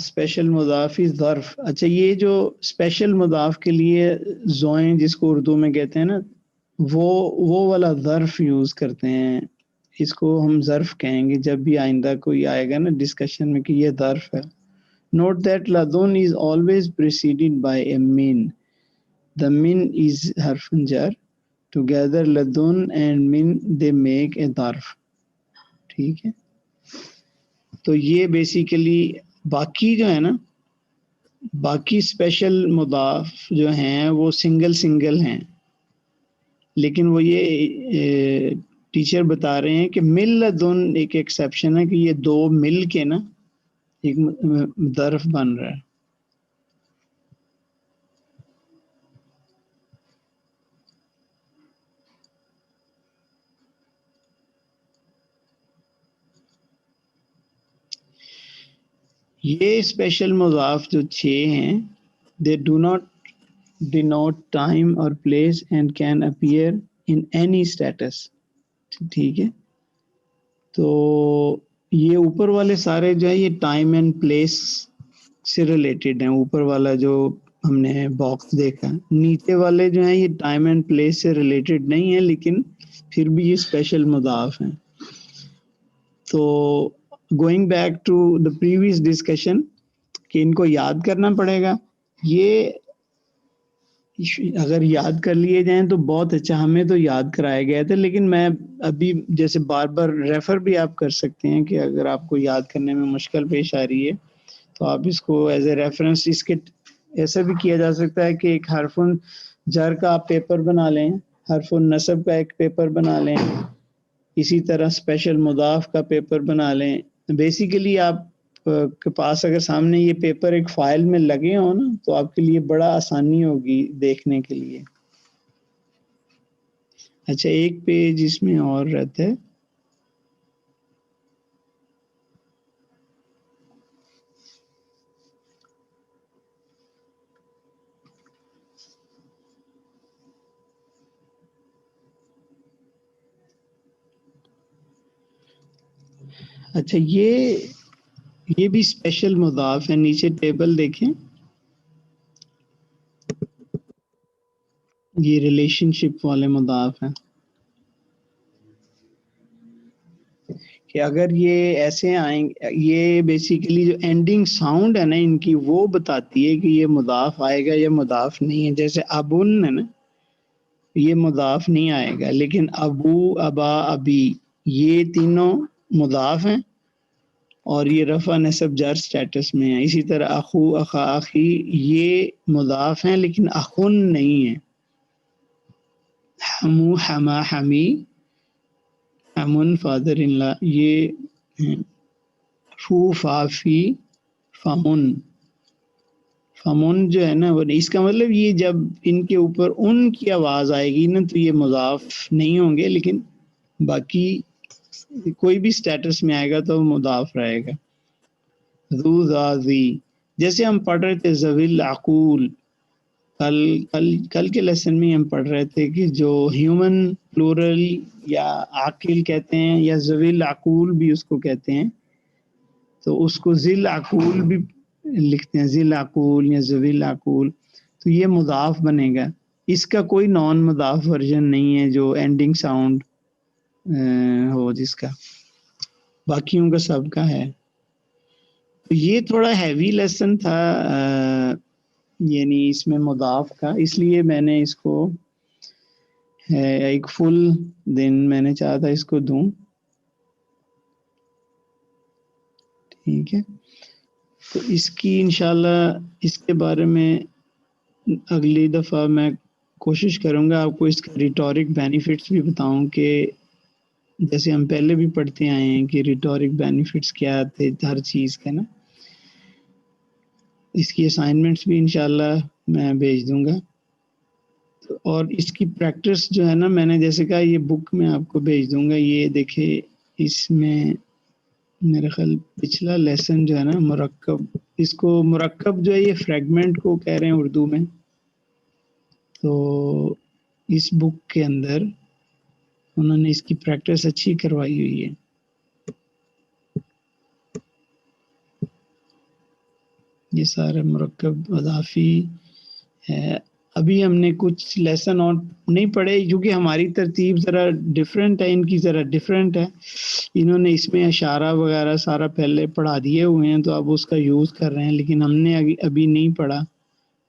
special مضاف is ظرف. اچھا یہ جو اسپیشل مضاف کے لیے زوئیں جس کو اردو میں کہتے ہیں نا وہ والا ظرف یوز کرتے ہیں. اس کو ہم ظرف کہیں گے جب بھی آئندہ کوئی آئے گا نا ڈسکشن میں کہ یہ ظرف ہے. Note that ladun is always preceded by a min. The min is harf jar. Together ladun and min they make a ظرف. ٹھیک ہے. تو یہ بیسیکلی باقی جو ہے نا باقی اسپیشل مضاف جو ہیں وہ سنگل ہیں لیکن وہ یہ ٹیچر بتا رہے ہیں کہ مل لدن ایک ایکسیپشن ہے کہ یہ دو مل کے نا ایک ظرف بن رہا ہے. یہ اسپیشل مضاف جو 6 ہیں they do not denote time or place and can appear in any status. ٹھیک ہے. تو یہ اوپر والے سارے جو ہے یہ ٹائم اینڈ پلیس سے ریلیٹڈ ہیں. اوپر والا جو ہم نے باکس دیکھا, نیچے والے جو ہیں یہ ٹائم اینڈ پلیس سے ریلیٹڈ نہیں ہیں لیکن پھر بھی یہ اسپیشل مضاف ہیں. تو going back to the previous discussion کہ ان کو یاد کرنا پڑے گا. یہ اگر یاد کر لیے جائیں تو بہت اچھا. ہمیں تو یاد کرائے گئے تھے لیکن میں ابھی جیسے بار بار ریفر بھی آپ کر سکتے ہیں کہ اگر آپ کو یاد کرنے میں مشکل پیش آ رہی ہے تو آپ اس کو ایز اے ریفرنس اس کے ایسا بھی کیا جا سکتا ہے کہ ایک حرف جر کا آپ پیپر بنا لیں, حرف نصب کا ایک پیپر بنا لیں, اسی طرح اسپیشل مضاف کا پیپر بنا لیں. بیسیکلی آپ کے پاس اگر سامنے یہ پیپر ایک فائل میں لگے ہوں نا تو آپ کے لیے بڑا آسانی ہوگی دیکھنے کے لیے. اچھا ایک پیج اس میں اور رہتا ہے. اچھا یہ بھی اسپیشل مضاف ہے. نیچے ٹیبل دیکھیں, یہ ریلیشن شپ والے مضاف ہیں کہ اگر یہ ایسے آئیں, یہ بیسیکلی جو اینڈنگ ساؤنڈ ہے نا ان کی وہ بتاتی ہے کہ یہ مضاف آئے گا یا مضاف نہیں ہے. جیسے ابن ہے نا یہ مضاف نہیں آئے گا لیکن ابو ابا ابی یہ تینوں مضاف ہیں اور یہ رفع نصب جر سٹیٹس میں ہیں. اسی طرح اخو اخا اخی یہ مضاف ہیں لیکن اخن نہیں ہیں. حمو حما حمی حمن فادر ان لا یہ فو فافی فمن فمن جو ہے نا اس کا مطلب یہ جب ان کے اوپر ان کی آواز آئے گی نا تو یہ مضاف نہیں ہوں گے لیکن باقی کوئی بھی سٹیٹس میں آئے گا تو مضاف رہے گا. ذو ذا ذی جیسے ہم پڑھ رہے تھے ذوی العقول کل کے لیسن میں ہم پڑھ رہے تھے کہ جو ہیومن پلورل یا عاقل کہتے ہیں یا ذوی العقول بھی اس کو کہتے ہیں تو اس کو ذی العقول بھی لکھتے ہیں, ذی العقول یا ذوی العقول. تو یہ مضاف بنے گا. اس کا کوئی نان مضاف ورژن نہیں ہے جو اینڈنگ ساؤنڈ ہو جس کا, باقیوں کا سب کا ہے. یہ تھوڑا ہیوی لیسن تھا یعنی اس میں مضاف کا, اس لیے میں نے اس کو ایک فل دن میں نے چاہا تھا اس کو دوں. ٹھیک ہے, تو اس کی انشاءاللہ اس کے بارے میں اگلی دفعہ میں کوشش کروں گا آپ کو اس کا ریٹورک بینیفٹس بھی بتاؤں کہ جیسے ہم پہلے بھی پڑھتے آئے ہیں کہ ریٹورک بینیفٹس کیا تھے ہر چیز کا نا. اس کی اسائنمنٹس بھی انشاءاللہ میں بھیج دوں گا اور اس کی پریکٹس جو ہے نا، میں نے جیسے کہا یہ بک میں آپ کو بھیج دوں گا. یہ دیکھے اس میں میرے خیال پچھلا لیسن جو ہے نا مرکب، اس کو مرکب جو ہے یہ فریگمنٹ کو کہہ رہے ہیں اردو میں. تو اس بک کے اندر انہوں نے اس کی پریکٹس اچھی کروائی ہوئی ہے. یہ سارے مرکب اضافی ہے. ابھی ہم نے کچھ لیسن اور نہیں پڑھے کیونکہ ہماری ترتیب ذرا ڈیفرنٹ ہے، ان کی ذرا ڈیفرنٹ ہے. انہوں نے اس میں اشارہ وغیرہ سارا پہلے پڑھا دیے ہوئے ہیں تو اب اس کا یوز کر رہے ہیں، لیکن ہم نے ابھی نہیں پڑھا.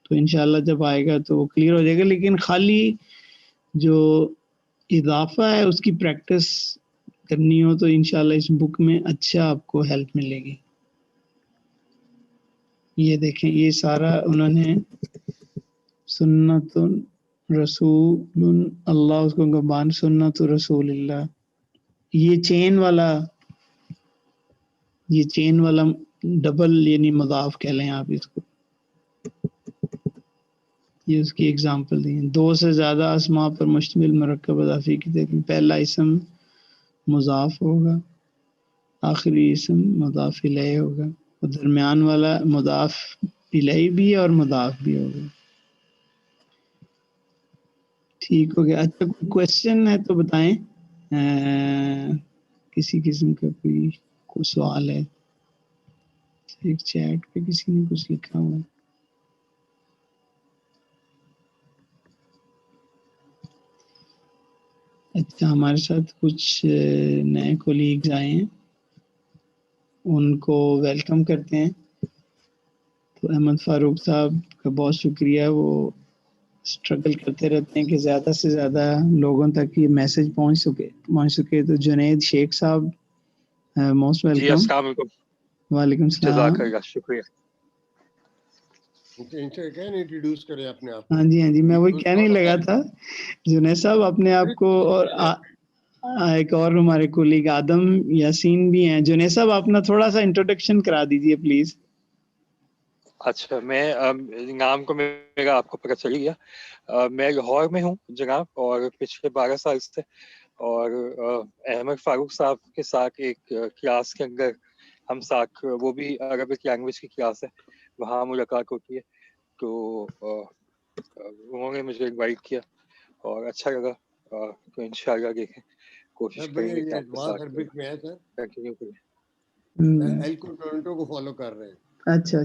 تو انشاءاللہ جب آئے گا تو وہ کلیئر ہو جائے گا. لیکن خالی جو اضافہ ہے اس کی پریکٹس کرنی ہو تو انشاءاللہ اس بک میں اچھا آپ کو ہیلپ ملے گی. یہ دیکھیں یہ سارا انہوں نے سنت رسول اللہ، اس کو گبان سنت رسول اللہ، یہ چین والا ڈبل یعنی مضاف کہہ لیں آپ اس کو. یہ اس کی اگزامپل دی ہیں. 2 سے زیادہ اسماء پر مشتمل مرکب اضافی کی دیکھیں. پہلا اسم مضاف ہوگا، آخری اسم مضاف الیہ ہوگا، اور درمیان والا مضاف الیہ بھی ہے اور مضاف بھی ہوگا. ٹھیک ہو گیا. اچھا کوئی کوشچن ہے تو بتائیں، کسی قسم کا کوئی سوال ہے؟ ایک چیٹ پہ کسی نے کچھ لکھا ہوا ہے. اچھا ہمارے ساتھ کچھ نئے کولیگز آئے ہیں، ان کو ویلکم کرتے ہیں. تو احمد فاروق صاحب کا بہت شکریہ، وہ اسٹرگل کرتے رہتے ہیں کہ زیادہ سے زیادہ لوگوں تک یہ میسج پہنچ سکے. تو جنید شیخ صاحب موسٹ ویلکم. جی السلام علیکم. وعلیکم السلام. جزاک اللہ، شکریہ. ان سے کہیں انٹروڈیوس کریں اپنے آپ. ہاں جی میں وہی کہنے لگا تھا جنید صاحب اپنے آپ کو. اور ایک اور ہمارے کولیگ آدم یاسین بھی ہیں. جنید صاحب اپنا تھوڑا سا انٹروڈکشن کرا دیجئے پلیز. اچھا، میں نام کو میرا آپ کو پتہ چل گیا. میں لاہور میں ہوں جناب، اور پچھلے 12 سال سے اور احمد فاروق صاحب کے ساتھ ایک کلاس کے اندر ہم ساتھ، وہ بھی عربک لینگویج کی کلاس ہے، وہاں ملاقات ہوتی ہے. تو انہوں نے مجھے انوائٹ کیا اور اچھا لگا. تو انشاءاللہ دیکھیں، کوشش کریں گے کہ آپ کے ساتھ عربک میں ہے سر، کنٹینیو کریں. ایلکو ٹورنٹو کو فالو کر رہے ہیں. اچھا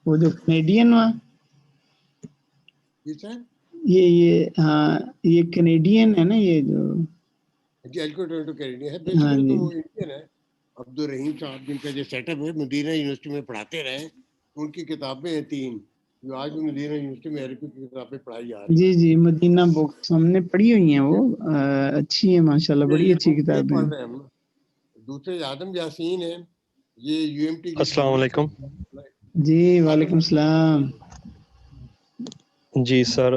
وہ جو کینیڈین ہوا جی سر، یہ ہاں یہ کینیڈین ہے نا، یہ جو جی ایلکو ٹورنٹو کینیڈین ہے. بیسیکلی تو وہ انڈین ہے. عبدالرحیم صاحب جن کا جو سیٹ اپ ہے مدینہ یونیورسٹی میں پڑھاتے رہے، ان کی کتابیں ہیں 3 جو آج بھی مدینہ یونیورسٹی میں عربک کی کتابیں پڑھائی جا رہی ہیں. جی مدینہ بکس ہم نے پڑھی ہوئی ہیں، وہ اچھی ہیں ماشاءاللہ، بڑی اچھی کتابیں ہیں. دوسرے آدم یاسین ہیں، یہ یو ایم ٹی. السلام علیکم. جی وعلیکم السلام. جی سر،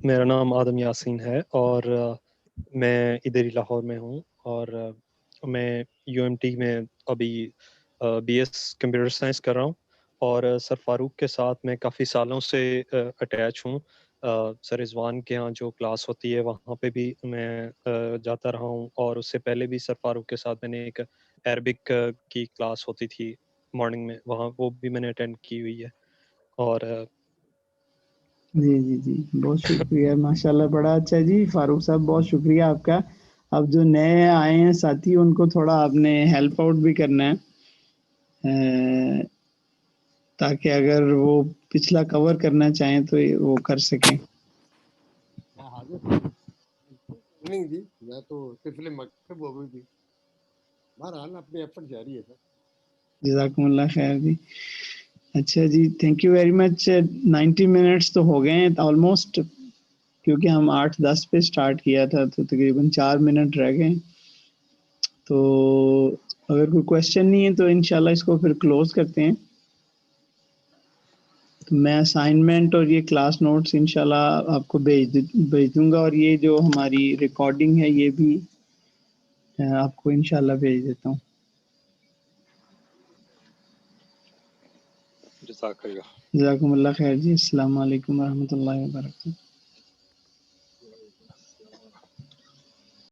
میرا نام آدم یاسین ہے اور میں ادھر ہی لاہور میں ہوں، اور میں یو ایم ٹی میں ابھی بی ایس کمپیوٹر سائنس کر رہا ہوں. اور سر فاروق کے ساتھ میں کافی سالوں سے اٹیچ ہوں. سر رضوان کے ہاں جو کلاس ہوتی ہے وہاں پہ بھی میں جاتا رہا ہوں، اور اس سے پہلے بھی سر فاروق کے ساتھ میں نے ایک عربک کی کلاس ہوتی تھی مارننگ میں، وہاں وہ بھی میں نے اٹینڈ کی ہوئی ہے. اور جی بہت شکریہ ماشاءاللہ، بڑا اچھا. جی فاروق صاحب بہت شکریہ آپ کا. اب جو نئے آئے ہیں ساتھی ان کو تھوڑا آپ نے ہیلپ آؤٹ بھی کرنا ہے، تاکہ اگر وہ پچھلا کور کرنا چاہیں تو وہ کر سکیں. نہیں جی، میں تو طفل مکتب ہو گئی تھی. بہرحال اپنے ایفرٹ جاری ہے سر. جزاکم اللہ خیر جی. اچھا جی، thank you very much. 90 minutes تو ہو گئے ہیں آلموسٹ، کیونکہ ہم 8:10 پہ سٹارٹ کیا تھا تو تقریباً 4 منٹ رہ گئے. تو اگر کوئی کویشچن نہیں ہے تو انشاءاللہ اس کو پھر کلوز کرتے ہیں. تو میں اسائنمنٹ اور یہ کلاس نوٹس انشاءاللہ آپ کو بھیج دوں گا، اور یہ جو ہماری ریکارڈنگ ہے یہ بھی آپ کو انشاءاللہ بھیج دیتا ہوں. جزاک اللہ. جزاکم اللہ خیر جی. السلام علیکم ورحمۃ اللہ وبرکاتہ.